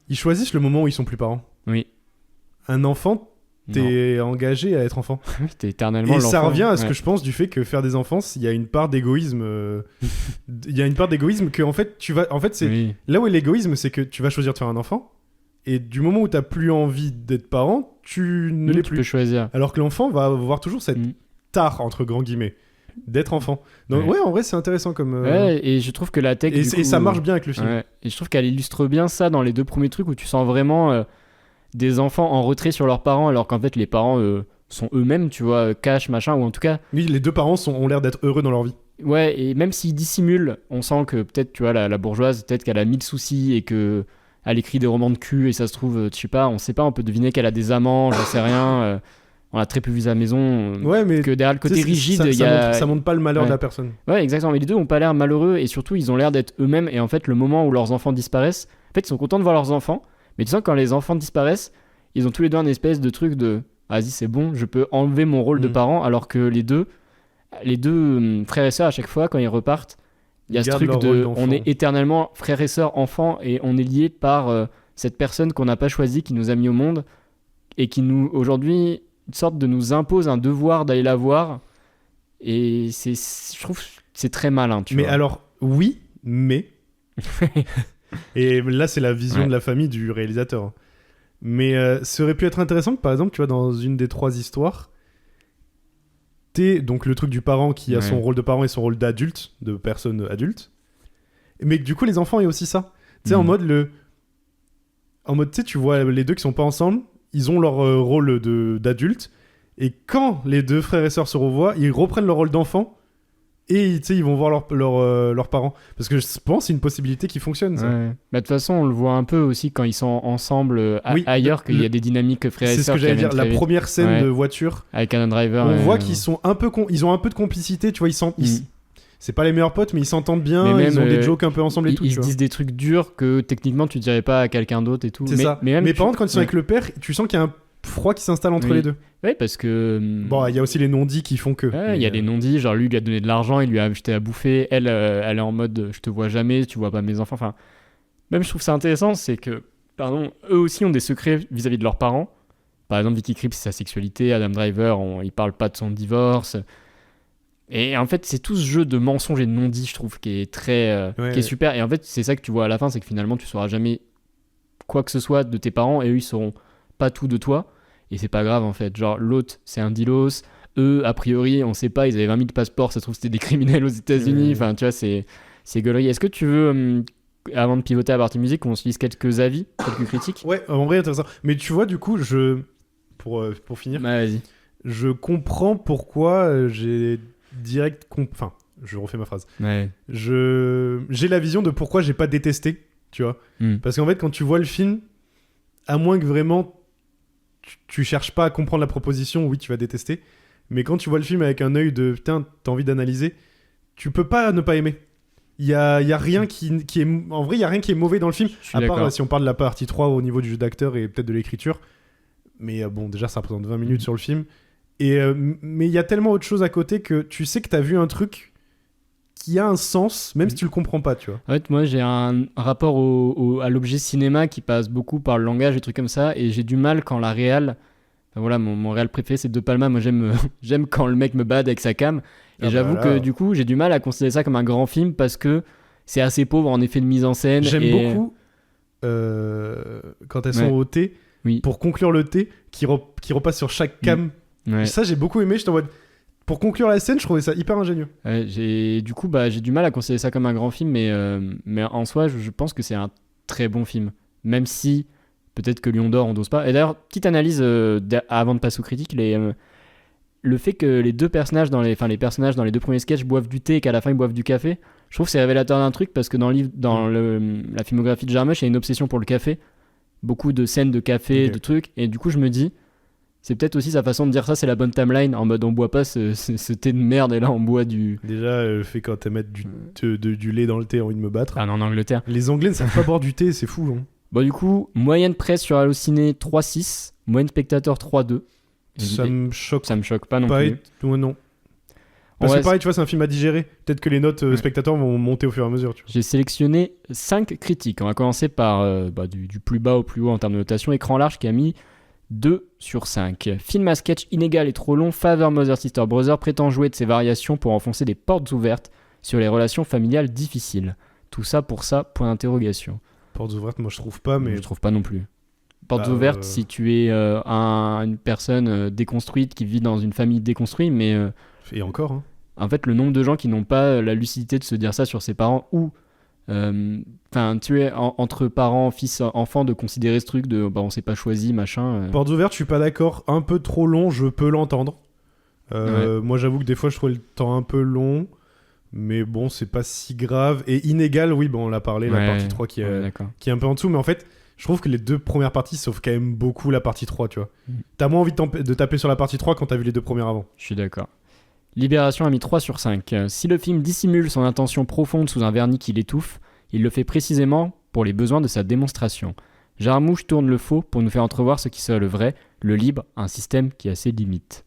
ils choisissent le moment où ils sont plus parents. Oui. Un enfant, Non. t'es engagé à être enfant. T'es éternellement Et ça l'enfant. revient à ce Ouais. que je pense du fait que faire des enfants, il y a une part d'égoïsme. Il y a une part d'égoïsme que en fait c'est Oui. là où est l'égoïsme, c'est que tu vas choisir de faire un enfant et du moment où t'as plus envie d'être parent, tu ne l'es Tu peux plus. choisir. Alors que l'enfant va avoir toujours cette Mm. tare entre grands guillemets d'être enfant. Donc Ouais. ouais, en vrai c'est intéressant comme. Ouais, et je trouve que la tech. Et, du et coup, ça marche bien avec le film. Ouais. Et je trouve qu'elle illustre bien ça dans les deux premiers trucs où tu sens vraiment des enfants en retrait sur leurs parents, alors qu'en fait les parents sont eux-mêmes, tu vois, cash, machin, ou en tout cas, Oui, les deux parents ont l'air d'être heureux dans leur vie. ouais, et même s'ils dissimulent, on sent que peut-être, tu vois, la bourgeoise, peut-être qu'elle a 1000 soucis et que elle écrit des romans de cul et ça se trouve, je sais pas, on sait pas, on peut deviner qu'elle a des amants, j'en sais rien, on a très peu vu sa maison, Ouais, mais que derrière le tu sais, côté rigide, ça, il y ça a... montre, ça montre pas le malheur Ouais. de la personne. Ouais, exactement. Mais les deux ont pas l'air malheureux et surtout, ils ont l'air d'être eux-mêmes. Et en fait, le moment où leurs enfants disparaissent, en fait, ils sont contents de voir leurs enfants. Mais tu sens que quand les enfants disparaissent, ils ont tous les deux un espèce de truc de vas-y, c'est bon, je peux enlever mon rôle de parent, alors que les deux frères et sœurs, à chaque fois, quand ils repartent, il y a ce truc de on est éternellement frères et sœurs, enfants, et on est liés par cette personne qu'on n'a pas choisie, qui nous a mis au monde, et qui nous, aujourd'hui, une sorte de nous impose un devoir d'aller la voir. Et je trouve que c'est très malin, tu vois. Mais alors, oui, mais... Et là, c'est la vision de la famille du réalisateur. Mais ça aurait pu être intéressant que, par exemple, tu vois, dans une des 3 histoires, t'es donc le truc du parent qui a son rôle de parent et son rôle d'adulte, de personne adulte, mais que du coup, les enfants aient aussi ça. Tu sais, en mode, tu sais, tu vois les deux qui sont pas ensemble, ils ont leur rôle d'adulte, et quand les 2 frères et sœurs se revoient, ils reprennent leur rôle d'enfant, et tu sais, ils vont voir leurs parents. Parce que je pense que c'est une possibilité qui fonctionne, ça. Ouais. Bah, de toute façon, on le voit un peu aussi quand ils sont ensemble ailleurs, qu'il y a des dynamiques frères et sœurs. C'est ce que j'allais dire, la première scène de voiture. Avec Adam Driver. On voit qu'ils sont un peu ils ont un peu de complicité, tu vois, c'est pas les meilleurs potes, mais ils s'entendent bien, ils ont des jokes un peu ensemble et tout. Ils se disent des trucs durs que techniquement tu dirais pas à quelqu'un d'autre et tout. C'est ça. Mais par contre, quand ils sont avec le père, tu sens qu'il y a un froid qui s'installe entre les deux. Oui, parce que... Bon, il y a aussi les non-dits qui font que... Il y a des non-dits, genre lui, il lui a donné de l'argent, il lui a acheté à bouffer, elle est en mode je te vois jamais, tu vois pas mes enfants, enfin... Même je trouve ça intéressant, c'est que, eux aussi ont des secrets vis-à-vis de leurs parents. Par exemple, Vicky Krieps, c'est sa sexualité, Adam Driver, il parle pas de son divorce... Et en fait, c'est tout ce jeu de mensonges et de non-dits, je trouve, qui est très... qui est super. Et en fait, c'est ça que tu vois à la fin, c'est que finalement, tu sauras jamais quoi que ce soit de tes parents, et eux, ils sauront pas tout de toi. Et c'est pas grave, en fait. Genre, l'autre, c'est un dealos. Eux, a priori, on sait pas, ils avaient 20 000 passeports, ça se trouve, c'était des criminels aux États-Unis. Enfin, tu vois, c'est gaulerie. Est-ce que tu veux, avant de pivoter à la partie musique, qu'on se lise quelques avis, quelques critiques? Ouais, en vrai, intéressant. Mais tu vois, du coup, pour finir, vas-y. Je comprends pourquoi j'ai enfin, je refais ma phrase. Ouais. J'ai la vision de pourquoi j'ai pas détesté, tu vois. Parce qu'en fait, quand tu vois le film, à moins que vraiment tu cherches pas à comprendre la proposition, oui, tu vas détester. Mais quand tu vois le film avec un œil de putain, t'as envie d'analyser, tu peux pas ne pas aimer. Il y a rien qui est... En vrai, il y a rien qui est mauvais dans le film, à part si on parle de la partie 3 au niveau du jeu d'acteur et peut-être de l'écriture. Mais bon, déjà, ça représente 20 minutes sur le film. Mais il y a tellement autre chose à côté que tu sais que t'as vu un truc qui a un sens, même si tu le comprends pas, tu vois. En fait, moi, j'ai un rapport à l'objet cinéma qui passe beaucoup par le langage et trucs comme ça, et j'ai du mal quand la réal... Enfin, voilà, mon réal préféré, c'est De Palma. Moi, j'aime quand le mec me bade avec sa cam. Et j'avoue que, du coup, j'ai du mal à considérer ça comme un grand film parce que c'est assez pauvre en effet de mise en scène. J'aime beaucoup quand elles sont au thé, pour conclure le thé, qui repasse sur chaque cam. Ouais. Ça, j'ai beaucoup aimé. J'étais en mode... Pour conclure la scène, je trouvais ça hyper ingénieux. J'ai du mal à considérer ça comme un grand film, mais en soi, je pense que c'est un très bon film. Même si, peut-être que Lion d'Or, on dose pas. Et d'ailleurs, petite analyse avant de passer aux critiques, le fait que les personnages dans les 2 premiers sketchs boivent du thé et qu'à la fin ils boivent du café, je trouve que c'est révélateur d'un truc parce que dans la filmographie de Jarmusch, il y a une obsession pour le café. Beaucoup de scènes de café, de trucs. Et du coup, je me dis... C'est peut-être aussi sa façon de dire ça, c'est la bonne timeline, en mode on boit pas ce thé de merde et là on boit du... Déjà, le fait quand tu mettre du lait dans le thé, j'ai envie de me battre. Ah non, en Angleterre. Les Anglais ne savent pas boire du thé, c'est fou. Hein. Bon, du coup, moyenne presse sur Allociné 3,6, moyenne spectateur 3,2. Ça me choque. Ça me choque pas non plus. Ouais, non. Parce que pareil, tu vois, c'est un film à digérer. Peut-être que les notes spectateurs vont monter au fur et à mesure. Tu vois. J'ai sélectionné 5 critiques. On va commencer par du plus bas au plus haut en termes de notation. Écran large qui a mis 2 sur 5. Film à sketch inégal et trop long, Father, Mother, Sister, Brother prétend jouer de ses variations pour enfoncer des portes ouvertes sur les relations familiales difficiles. Tout ça pour ça, point d'interrogation. Portes ouvertes, moi je trouve pas, mais... Je trouve pas non plus. Portes ouvertes si tu es une personne déconstruite qui vit dans une famille déconstruite, mais... Et encore, hein. En fait, le nombre de gens qui n'ont pas la lucidité de se dire ça sur ses parents ou... tu es entre parents, fils, enfants, de considérer ce truc de on s'est pas choisi, machin. Portes ouvertes, je suis pas d'accord. Un peu trop long, je peux l'entendre. Moi, j'avoue que des fois, je trouve le temps un peu long. Mais bon, c'est pas si grave. Et inégal, oui, bon, on l'a parlé, la partie 3 qui est un peu en dessous. Mais en fait, je trouve que les 2 premières parties sauvent quand même beaucoup la partie 3, tu vois. T'as moins envie de taper sur la partie 3 quand t'as vu les 2 premières avant. Je suis d'accord. Libération a mis 3 sur 5. Si le film dissimule son intention profonde sous un vernis qui l'étouffe, il le fait précisément pour les besoins de sa démonstration. Jarmouche tourne le faux pour nous faire entrevoir ce qui serait le vrai, le libre, un système qui a ses limites.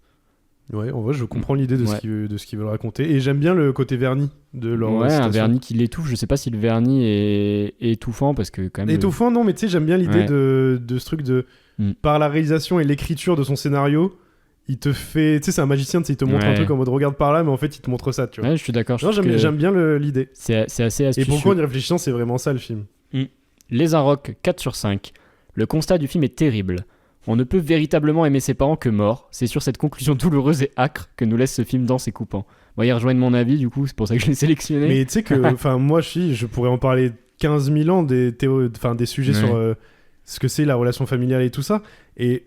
Ouais, en vrai, je comprends l'idée de Ouais. ce qu'ils veulent raconter. Et j'aime bien le côté vernis de leur Ouais, un citation. vernis qui l'étouffe. Je sais pas si le vernis est étouffant parce que quand même. Étouffant, non, mais tu sais, j'aime bien l'idée Ouais. de ce truc de... Par la réalisation et l'écriture de son scénario, il te fait... Tu sais, c'est un magicien, tu sais, il te montre un Ouais. truc en mode regarde par là, mais en fait, il te montre ça, tu vois. Ouais, je suis d'accord. je Non, trouve que j'aime bien l'idée. c'est assez Et astucieux. pourquoi, en y réfléchissant, c'est vraiment ça, le film. Les Inrocks, 4 sur 5. Le constat du film est terrible. On ne peut véritablement aimer ses parents que morts. C'est sur cette conclusion douloureuse et âcre que nous laisse ce film dense et coupant. Bon, ils rejoignent mon avis, du coup, c'est pour ça que je l'ai sélectionné. Mais tu sais que, enfin, moi, je pourrais en parler 15 000 ans des sujets Ouais. sur ce que c'est la relation familiale et tout ça. Et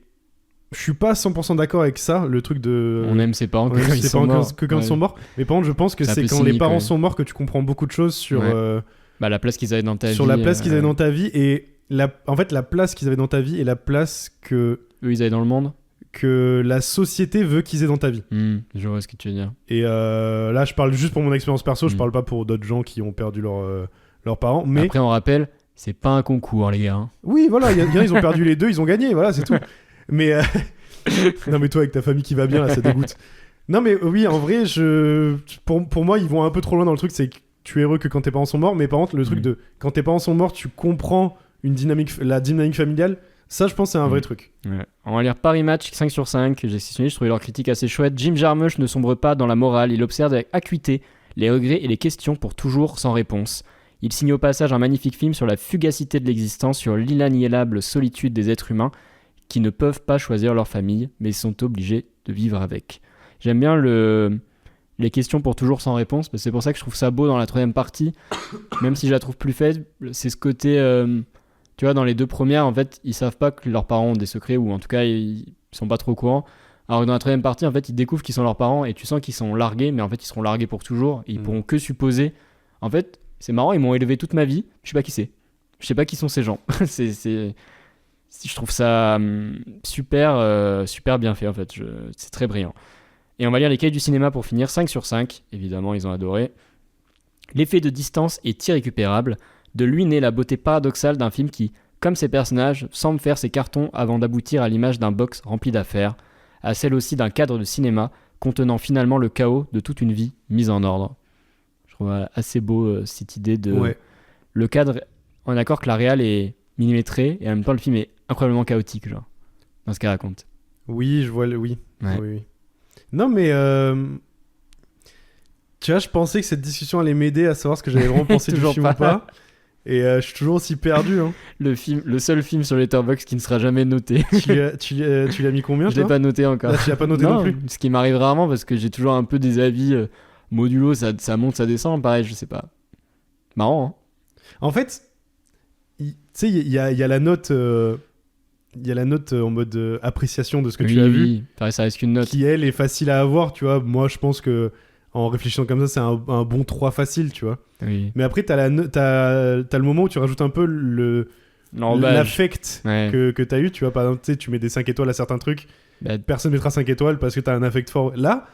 je suis pas 100% d'accord avec ça, le truc de... On aime ses parents on que aime quand ses ils sont parents morts. que quand ils sont morts. Mais par contre, je pense que C'est un c'est peu quand les cynique, parents ouais. sont morts que tu comprends beaucoup de choses sur, Ouais. Bah, la place qu'ils avaient dans ta sur vie. la place qu'ils avaient dans ta vie et en fait, la place qu'ils avaient dans ta vie et la place Eux, ils avaient dans le monde. que la société veut qu'ils aient dans ta vie. Je vois ce que tu veux dire. Et là, je parle juste pour mon expérience perso, je parle pas pour d'autres gens qui ont perdu leurs parents. Mais Après, on rappelle, c'est pas un concours, les gars. Hein. oui, voilà, il y en a, ils ont perdu les deux, ils ont gagné, voilà, c'est tout. Mais non, mais toi, avec ta famille qui va bien, là, ça dégoûte. Non, mais oui, en vrai, pour moi, ils vont un peu trop loin dans le truc, c'est que tu es heureux que quand tes parents sont morts, mais par contre, le truc de quand tes parents sont morts, tu comprends la dynamique familiale. Ça, je pense, c'est un vrai truc. Ouais. On va lire Paris Match 5 sur 5. J'ai sélectionné, je trouvais leur critique assez chouette. Jim Jarmusch ne sombre pas dans la morale. Il observe avec acuité les regrets et les questions pour toujours sans réponse. Il signe au passage un magnifique film sur la fugacité de l'existence, sur l'inaliénable solitude des êtres humains qui ne peuvent pas choisir leur famille, mais sont obligés de vivre avec. J'aime bien les questions pour toujours sans réponse, parce que c'est pour ça que je trouve ça beau dans la troisième partie, même si je la trouve plus faible. C'est ce côté... tu vois, dans les deux premières, en fait, ils savent pas que leurs parents ont des secrets, ou en tout cas, ils sont pas trop au courant. Alors que dans la troisième partie, en fait, ils découvrent qu'ils sont leurs parents, et tu sens qu'ils sont largués, mais en fait, ils seront largués pour toujours, et ils pourront que supposer. En fait, c'est marrant, ils m'ont élevé toute ma vie, je sais pas qui c'est. Je sais pas qui sont ces gens. Je trouve ça super bien fait, en fait. C'est très brillant. Et on va lire les cahiers du cinéma pour finir. 5 sur 5, évidemment, ils ont adoré. L'effet de distance est irrécupérable. De lui naît la beauté paradoxale d'un film qui, comme ses personnages, semble faire ses cartons avant d'aboutir à l'image d'un box rempli d'affaires, à celle aussi d'un cadre de cinéma contenant finalement le chaos de toute une vie mise en ordre. Je trouve assez beau cette idée de... Ouais. Le cadre, on est d'accord que la réal est millimétrée et en même temps le film est incroyablement chaotique, genre, dans ce qu'il raconte. Oui, je vois oui. Ouais. Oui. Non, mais tu vois, je pensais que cette discussion allait m'aider à savoir ce que j'avais vraiment pensé du Toujours film pas. ou pas. Et je suis toujours aussi perdu. Hein. Le seul film sur Letterboxd qui ne sera jamais noté. tu l'as mis combien, Je l'ai toi pas noté encore. Ah, tu l'as pas noté non plus. Ce qui m'arrive rarement parce que j'ai toujours un peu des avis modulo, ça monte, ça descend, pareil, je sais pas. Marrant, hein. En fait, tu sais, il y a la note... Il y a la note en mode appréciation de ce que tu as vu, Oui, pareil, ça reste qu'une note. qui elle est facile à avoir, tu vois. Moi, je pense que en réfléchissant comme ça, c'est un bon 3 facile, tu vois. Oui. Mais après, t'as le moment où tu rajoutes un peu l'affect Ouais. que t'as eu, tu vois. Par exemple, tu sais, tu mets des 5 étoiles à certains trucs, Bah, personne mettra 5 étoiles parce que t'as un affect fort. Là,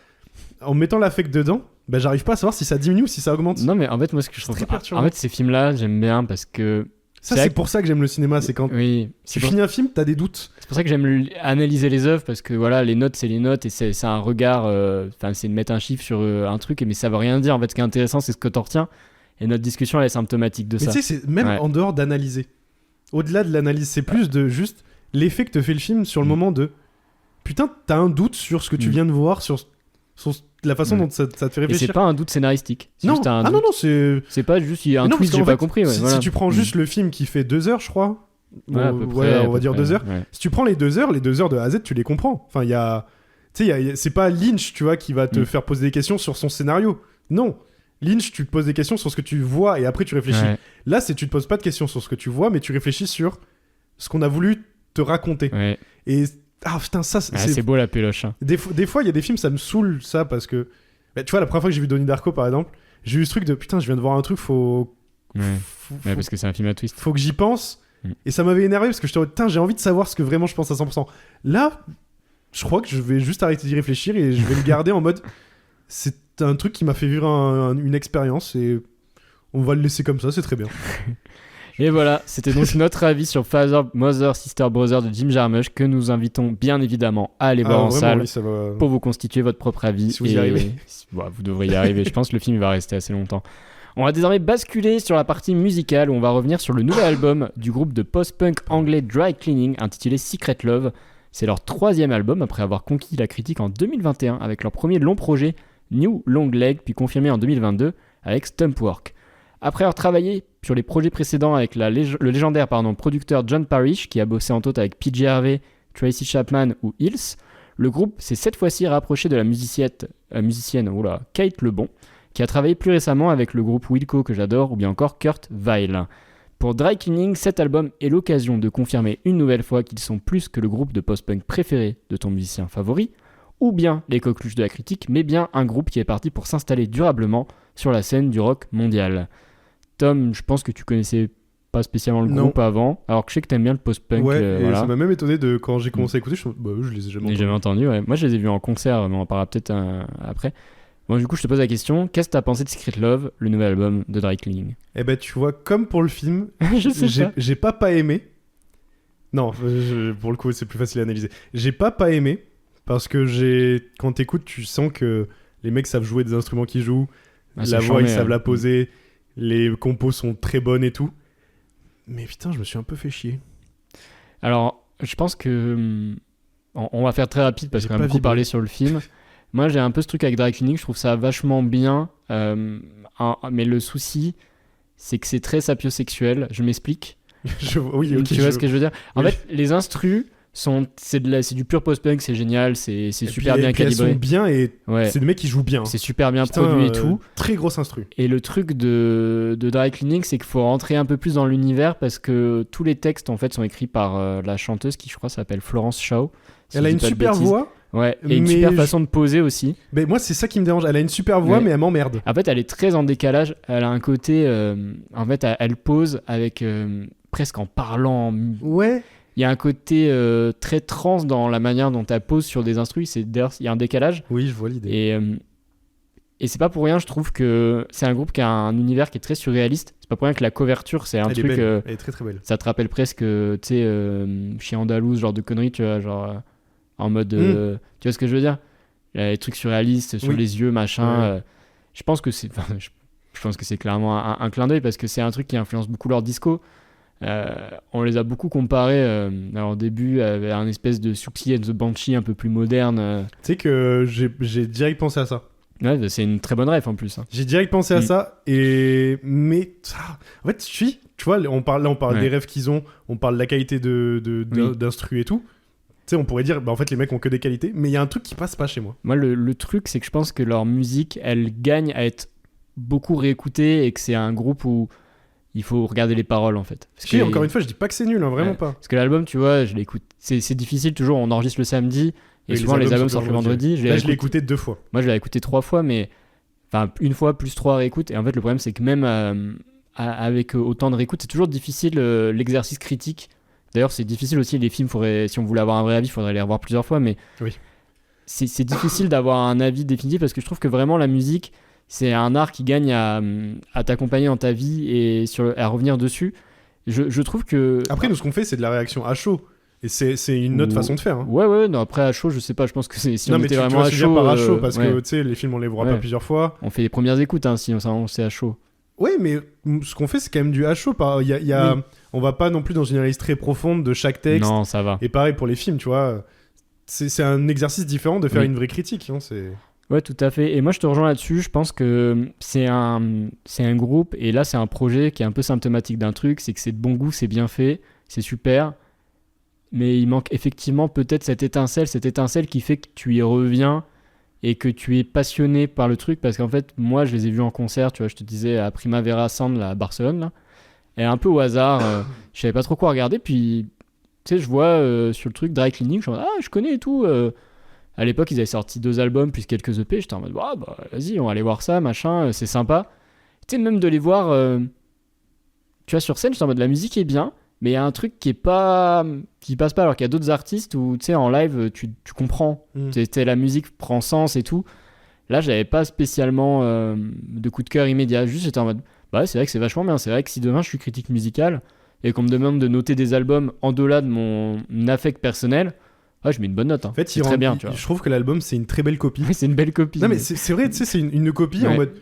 en mettant l'affect dedans, bah, j'arrive pas à savoir si ça diminue ou si ça augmente. non, mais en fait, moi, ce que je C'est trouve. très perturbant. En fait, ces films-là, j'aime bien parce que. Ça, c'est c'est vrai pour ça que j'aime le cinéma, c'est quand Oui. tu finis un film, t'as des doutes. C'est pour ça que j'aime analyser les œuvres parce que voilà, les notes c'est les notes et c'est un regard, enfin c'est de mettre un chiffre sur un truc mais ça veut rien dire en fait. Ce qui est intéressant c'est ce que t'en retiens et notre discussion elle est symptomatique de Mais ça. tu sais, c'est même Ouais. en dehors d'analyser. Au-delà de l'analyse, c'est plus de juste l'effet que te fait le film sur le moment de putain, t'as un doute sur ce que tu viens de voir, sur la façon dont ça te fait Et c'est réfléchir. pas un doute scénaristique. C'est Non, juste un ah non, doute. non, c'est C'est pas juste il y a un Mais non, twist parce j'ai qu'en pas fait, compris. Ouais, si, voilà. si tu prends juste le film qui fait 2 heures, je crois. Ouais, à peu près, à on peu va dire près, 2 heures. ouais. Si tu prends les 2 heures de A à Z, tu les comprends. Enfin, il y a. Tu sais, c'est pas Lynch, tu vois, qui va te faire poser des questions sur son scénario. Non. Lynch, tu te poses des questions sur ce que tu vois et après tu réfléchis. Ouais. Là, tu te poses pas de questions sur ce que tu vois, mais tu réfléchis sur ce qu'on a voulu te raconter. Ouais. Et. Ah putain, ça, Ah, c'est beau la péloche. Hein. Des fois, il y a des films, ça me saoule, ça, parce que. Bah, tu vois, la première fois que j'ai vu Donnie Darko, par exemple, j'ai eu ce truc de putain, je viens de voir un truc, faut. Ouais. Ouais, parce que c'est un film à twist. Faut que j'y pense. Et ça m'avait énervé parce que j'étais en mode, putain, j'ai envie de savoir ce que vraiment je pense à 100%. Là, je crois que je vais juste arrêter d'y réfléchir et je vais le garder en mode. C'est un truc qui m'a fait vivre une expérience et on va le laisser comme ça, c'est très bien. Et voilà, c'était donc notre avis sur Father, Mother, Sister, Brother de Jim Jarmusch que nous invitons bien évidemment à aller voir en vraiment, salle oui, ça va. pour vous constituer votre propre avis. Si vous y arrivez. Bon, vous devriez y arriver, je pense que le film va rester assez longtemps. On va désormais basculer sur la partie musicale où on va revenir sur le nouvel album du groupe de post-punk anglais Dry Cleaning intitulé Secret Love. C'est leur 3e album après avoir conquis la critique en 2021 avec leur premier long projet New Long Leg puis confirmé en 2022 avec Stumpwork. Après avoir travaillé sur les projets précédents avec le légendaire producteur John Parrish qui a bossé entre autres avec PJ Harvey, Tracy Chapman ou Hills, le groupe s'est cette fois-ci rapproché de la musicienne Kate Lebon qui a travaillé plus récemment avec le groupe Wilco que j'adore ou bien encore Kurt Weill. Pour Dry Cleaning, cet album est l'occasion de confirmer une nouvelle fois qu'ils sont plus que le groupe de post-punk préféré de ton musicien favori, ou bien les coqueluches de la critique, mais bien un groupe qui est parti pour s'installer durablement sur la scène du rock mondial. Tom, je pense que tu connaissais pas spécialement le groupe avant, alors que je sais que t'aimes bien le post-punk. Ouais, ça m'a même étonné de quand j'ai commencé à écouter, je les ai jamais entendus. Ouais. Moi je les ai vus en concert, mais on en parlera peut-être après. Bon, du coup, je te pose la question, qu'est-ce que t'as pensé de Secret Love, le nouvel album de Dry Cleaning ? Eh ben, tu vois, comme pour le film, j'ai pas aimé. Non, pour le coup, c'est plus facile à analyser. J'ai pas aimé, parce que quand t'écoutes, tu sens que les mecs savent jouer des instruments qu'ils jouent, la voix, ils savent la poser, les compos sont très bonnes et tout. Mais putain, je me suis un peu fait chier. Alors, je pense que... on va faire très rapide, parce qu'on a beaucoup parlé sur le film. Moi, j'ai un peu ce truc avec Dry Cleaning, je trouve ça vachement bien, mais le souci, c'est que c'est très sapiosexuel. Je m'explique. Tu vois ce que je veux dire ? En fait, les instrus, c'est du pur post-punk, c'est génial, c'est super bien calibré. Elles sont bien et c'est des mecs qui jouent bien. C'est super bien produit et tout. Très grosse instru. Et le truc de Dry Cleaning, c'est qu'il faut rentrer un peu plus dans l'univers parce que tous les textes, en fait, sont écrits par la chanteuse qui, je crois, s'appelle Florence Shaw. Elle a une super voix. Ouais, et une super façon de poser aussi. Mais moi, c'est ça qui me dérange. Elle a une super voix, mais elle m'emmerde. En fait, elle est très en décalage. Elle a un côté. En fait, elle pose avec. Presque en parlant. Ouais. Il y a un côté très trans dans la manière dont elle pose sur des instrus. D'ailleurs, il y a un décalage. Oui, je vois l'idée. Et c'est pas pour rien, je trouve que c'est un groupe qui a un univers qui est très surréaliste. C'est pas pour rien que la couverture, c'est un truc. Elle est très très belle. Ça te rappelle presque, tu sais, Chien andalouse, genre de conneries, tu vois, genre. En mode, tu vois ce que je veux dire ? Les trucs surréalistes sur les yeux, machin. Je pense que c'est clairement un clin d'œil parce que c'est un truc qui influence beaucoup leur disco. On les a beaucoup comparés au début avec un espèce de Siouxsie and the Banshee un peu plus moderne. Tu sais que j'ai direct pensé à ça. Ouais, c'est une très bonne ref en plus. Hein. J'ai direct pensé à ça mais en fait, tu vois, on parle des rêves qu'ils ont, on parle de la qualité d'instru et tout. Tu sais, on pourrait dire, en fait, les mecs ont que des qualités, mais il y a un truc qui passe pas chez moi. Moi, le truc, c'est que je pense que leur musique, elle gagne à être beaucoup réécoutée et que c'est un groupe où il faut regarder les paroles, en fait. Encore une fois, je dis pas que c'est nul, hein, vraiment pas. Parce que l'album, tu vois, je l'écoute. C'est difficile, toujours, on enregistre le samedi et souvent les albums sortent le vendredi. Là, je l'ai écouté 2 fois. Moi, je l'ai écouté 3 fois, mais... Enfin, une fois plus 3 réécoutes. Et en fait, le problème, c'est que même avec autant de réécoutes, c'est toujours difficile l'exercice critique. D'ailleurs, c'est difficile aussi, les films, si on voulait avoir un vrai avis, il faudrait les revoir plusieurs fois, mais c'est difficile d'avoir un avis définitif parce que je trouve que vraiment la musique, c'est un art qui gagne à t'accompagner dans ta vie et à revenir dessus. Je trouve que... Après, nous, ce qu'on fait, c'est de la réaction à chaud. Et c'est une autre façon de faire. Hein. Ouais, non, après à chaud, je sais pas, je pense que si on était vraiment à chaud... par à chaud, parce que, tu sais, les films, on les voit pas plusieurs fois. On fait les premières écoutes, hein, si on c'est à chaud. Ouais, mais ce qu'on fait, c'est quand même du à chaud. On va pas non plus dans une analyse très profonde de chaque texte. Non, ça va. Et pareil pour les films, tu vois. C'est un exercice différent de faire une vraie critique. Hein, ouais, tout à fait. Et moi, je te rejoins là-dessus. Je pense que c'est un groupe, et là, c'est un projet qui est un peu symptomatique d'un truc, c'est que c'est de bon goût, c'est bien fait, c'est super. Mais il manque effectivement peut-être cette étincelle qui fait que tu y reviens et que tu es passionné par le truc, parce qu'en fait, moi, je les ai vus en concert, tu vois, je te disais, à Primavera Sound, là, à Barcelone, là. Et un peu au hasard, je savais pas trop quoi regarder, puis, tu sais, je vois sur le truc Dry Cleaning, je me dis, je connais et tout. À l'époque, ils avaient sorti 2 albums, plus quelques EP, j'étais en mode, vas-y, on va aller voir ça, machin, c'est sympa. Tu sais, même de les voir, tu vois, sur scène, j'étais en mode, la musique est bien, mais il y a un truc qui passe pas, alors qu'il y a d'autres artistes où, tu sais, en live, tu comprends. La musique prend sens et tout. Là, j'avais pas spécialement de coup de cœur immédiat. Juste, j'étais en mode, Bah, c'est vrai que c'est vachement bien. C'est vrai que si demain je suis critique musicale et qu'on me demande de noter des albums en delà de mon affect personnel, je mets une bonne note. Hein. En fait, c'est très bien, tu vois. je trouve que l'album, c'est une très belle copie. Oui, c'est une belle copie. Non, mais c'est vrai, tu sais, c'est une copie en mode.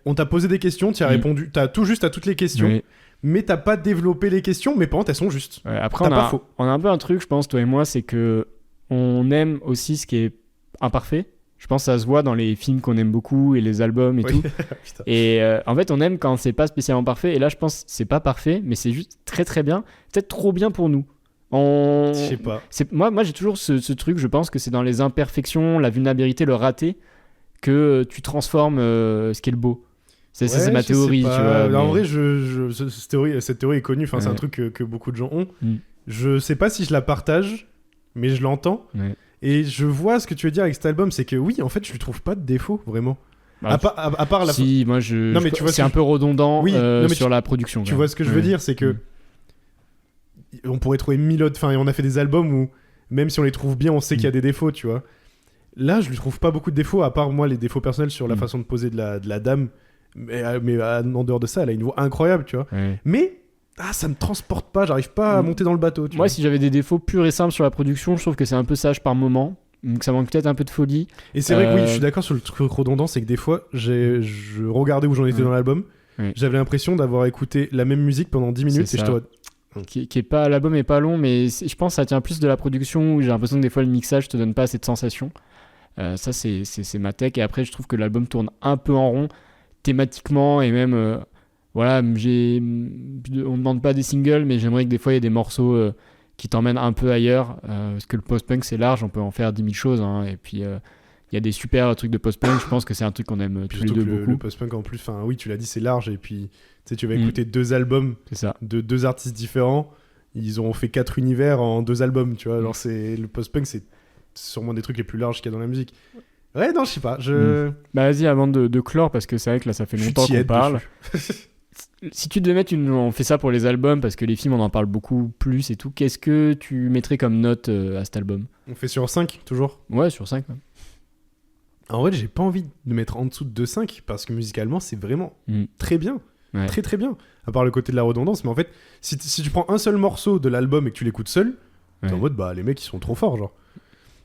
On t'a posé des questions, tu as répondu, t'as tout juste à toutes les questions, mais t'as pas développé les questions, mais par contre, elles sont justes. Ouais, après, on a un peu un truc, je pense, toi et moi, c'est que on aime aussi ce qui est imparfait. Je pense que ça se voit dans les films qu'on aime beaucoup et les albums et tout. Et en fait, on aime quand c'est pas spécialement parfait. Et là, je pense que c'est pas parfait, mais c'est juste très très bien. Peut-être trop bien pour nous. Je sais pas. Moi, j'ai toujours ce truc, je pense que c'est dans les imperfections, la vulnérabilité, le raté, que tu transformes ce qui est le beau. C'est ma théorie, tu vois. En vrai, cette théorie est connue. Enfin, c'est un truc que beaucoup de gens ont. Je sais pas si je la partage, mais je l'entends. Et je vois ce que tu veux dire avec cet album, c'est que oui, en fait, je lui trouve pas de défaut, vraiment. À part la... Si, moi, non, mais tu vois, c'est un peu redondant sur la production. Tu vois ce que je veux dire, c'est que on pourrait trouver 1000 autres... Enfin, on a fait des albums où, même si on les trouve bien, on sait qu'il y a des défauts, tu vois. Là, je lui trouve pas beaucoup de défauts, à part, moi, les défauts personnels sur la façon de poser de la dame. Mais en dehors de ça, elle a une voix incroyable, tu vois. Mais... ça me transporte pas, j'arrive pas à monter dans le bateau. Moi, si j'avais des défauts purs et simples sur la production, je trouve que c'est un peu sage par moment, donc ça manque peut-être un peu de folie. Et c'est vrai que oui, je suis d'accord sur le truc redondant, c'est que des fois, je regardais où j'en étais dans l'album, j'avais l'impression d'avoir écouté la même musique pendant 10 minutes et je te l'album est pas long, mais je pense que ça tient plus de la production, où j'ai l'impression que des fois le mixage te donne pas assez de sensations. Ça, c'est ma tech, et après, je trouve que l'album tourne un peu en rond, thématiquement, et même... Voilà, on ne demande pas des singles, mais j'aimerais que des fois il y ait des morceaux qui t'emmènent un peu ailleurs, parce que le post-punk c'est large, on peut en faire 10 000 choses, hein, et puis il y a des super trucs de post-punk, je pense que c'est un truc qu'on aime tous les deux beaucoup. Le post-punk en plus, oui, tu l'as dit, c'est large, et puis tu vas écouter 2 albums de 2 artistes différents, ils ont fait 4 univers en 2 albums, tu vois, alors le post-punk c'est sûrement des trucs les plus larges qu'il y a dans la musique. Ouais, non, je sais pas, Bah vas-y, avant de clore, parce que c'est vrai que là ça fait longtemps qu'on parle. Si tu devais mettre on fait ça pour les albums parce que les films on en parle beaucoup plus et tout, qu'est-ce que tu mettrais comme note à cet album? On fait sur 5 toujours? Ouais, sur 5 même. En vrai, j'ai pas envie de mettre en dessous de 2,5 parce que musicalement c'est vraiment très bien, très très bien, à part le côté de la redondance. Mais en fait, si tu prends un seul morceau de l'album et que tu l'écoutes seul, t'es en mode les mecs ils sont trop forts, genre.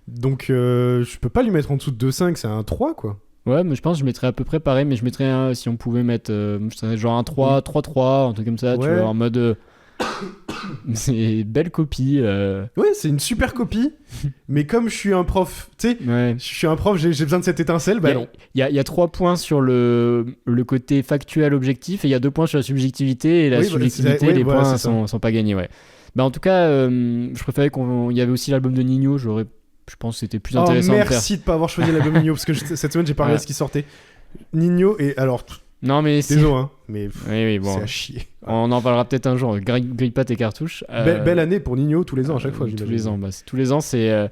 Donc je peux pas lui mettre en dessous de 2,5, c'est un 3 quoi. Ouais, mais je pense que je mettrais à peu près pareil, mais je mettrais si on pouvait mettre genre un 3, 3, un truc comme ça, tu vois, en mode c'est belle copie. Ouais, c'est une super copie, mais comme je suis un prof, tu sais, je suis un prof, j'ai besoin de cette étincelle, non. Il y a 3 points sur le côté factuel objectif, et il y a 2 points sur la subjectivité, et la subjectivité, les points sont pas gagnés, Bah en tout cas, je préférais il y avait aussi l'album de Nino, je pense que c'était plus intéressant. Merci de pas avoir choisi l'album Nino, parce que cette semaine j'ai pas regardé ce qui sortait. Nino, et alors... Non mais désolé, hein, mais bon, c'est à chier. On en parlera peut-être un jour. Grille pas tes cartouches. Belle année pour Nino, tous les ans à chaque fois. Tous les ans, tous les ans c'est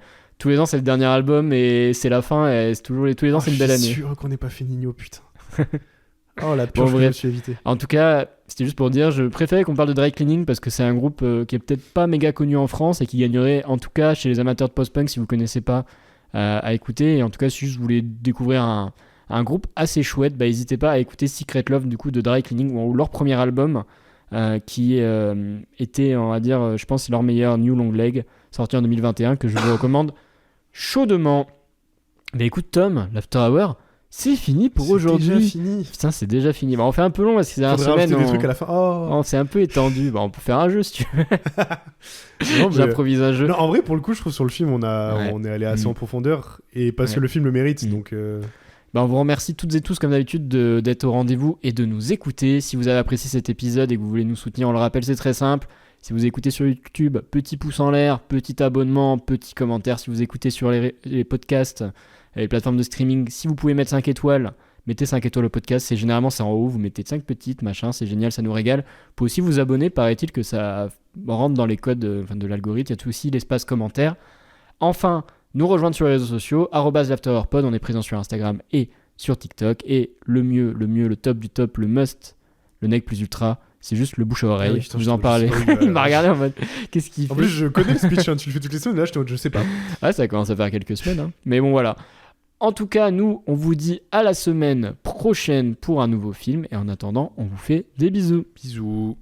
le dernier album et c'est la fin, et c'est toujours tous les ans c'est une belle année. Je suis sûr qu'on n'ait pas fait Nino, putain. Oh la purge que je me suis évité. En tout cas, c'était juste pour dire, je préférais qu'on parle de Dry Cleaning parce que c'est un groupe qui est peut-être pas méga connu en France et qui gagnerait, en tout cas chez les amateurs de post-punk, si vous connaissez pas, à écouter. Et en tout cas, si vous voulez découvrir un groupe assez chouette, n'hésitez pas à écouter Secret Love du coup de Dry Cleaning, ou leur premier album qui était, on va dire, je pense leur meilleur New Long Leg, sorti en 2021, que je vous recommande chaudement. Mais écoute Tom, l'After Hour, c'est fini pour aujourd'hui. C'est déjà fini. Putain, c'est déjà fini. On fait un peu long parce que c'est la semaine. Des trucs à la fin. On s'est un peu étendu. On peut faire un jeu si tu veux. J'improvise un jeu. Non, en vrai, pour le coup, je trouve sur le film, on est allé assez en profondeur, et parce que le film le mérite. Donc. On vous remercie toutes et tous comme d'habitude d'être au rendez-vous et de nous écouter. Si vous avez apprécié cet épisode et que vous voulez nous soutenir, on le rappelle, c'est très simple. Si vous écoutez sur YouTube, petit pouce en l'air, petit abonnement, petit commentaire. Si vous écoutez sur les podcasts, les plateformes de streaming, si vous pouvez mettre 5 étoiles, mettez 5 étoiles au podcast. C'est en haut, vous mettez 5 petites, machin, c'est génial, ça nous régale. Vous pouvez aussi vous abonner, paraît-il que ça rentre dans les codes de l'algorithme. Il y a aussi l'espace commentaire. Enfin, nous rejoindre sur les réseaux sociaux, @l'afterhourpod, on est présent sur Instagram et sur TikTok. Et le top du top, le must, le nec plus ultra, c'est juste le bouche à oreille. Je vous en parlais. Il m'a regardé en mode, qu'est-ce qu'il fait? En plus, je connais le speech, tu le fais toutes les semaines, là, je sais pas. Ça commence à faire quelques semaines. Mais bon, voilà. En tout cas, nous, on vous dit à la semaine prochaine pour un nouveau film. Et en attendant, on vous fait des bisous. Bisous.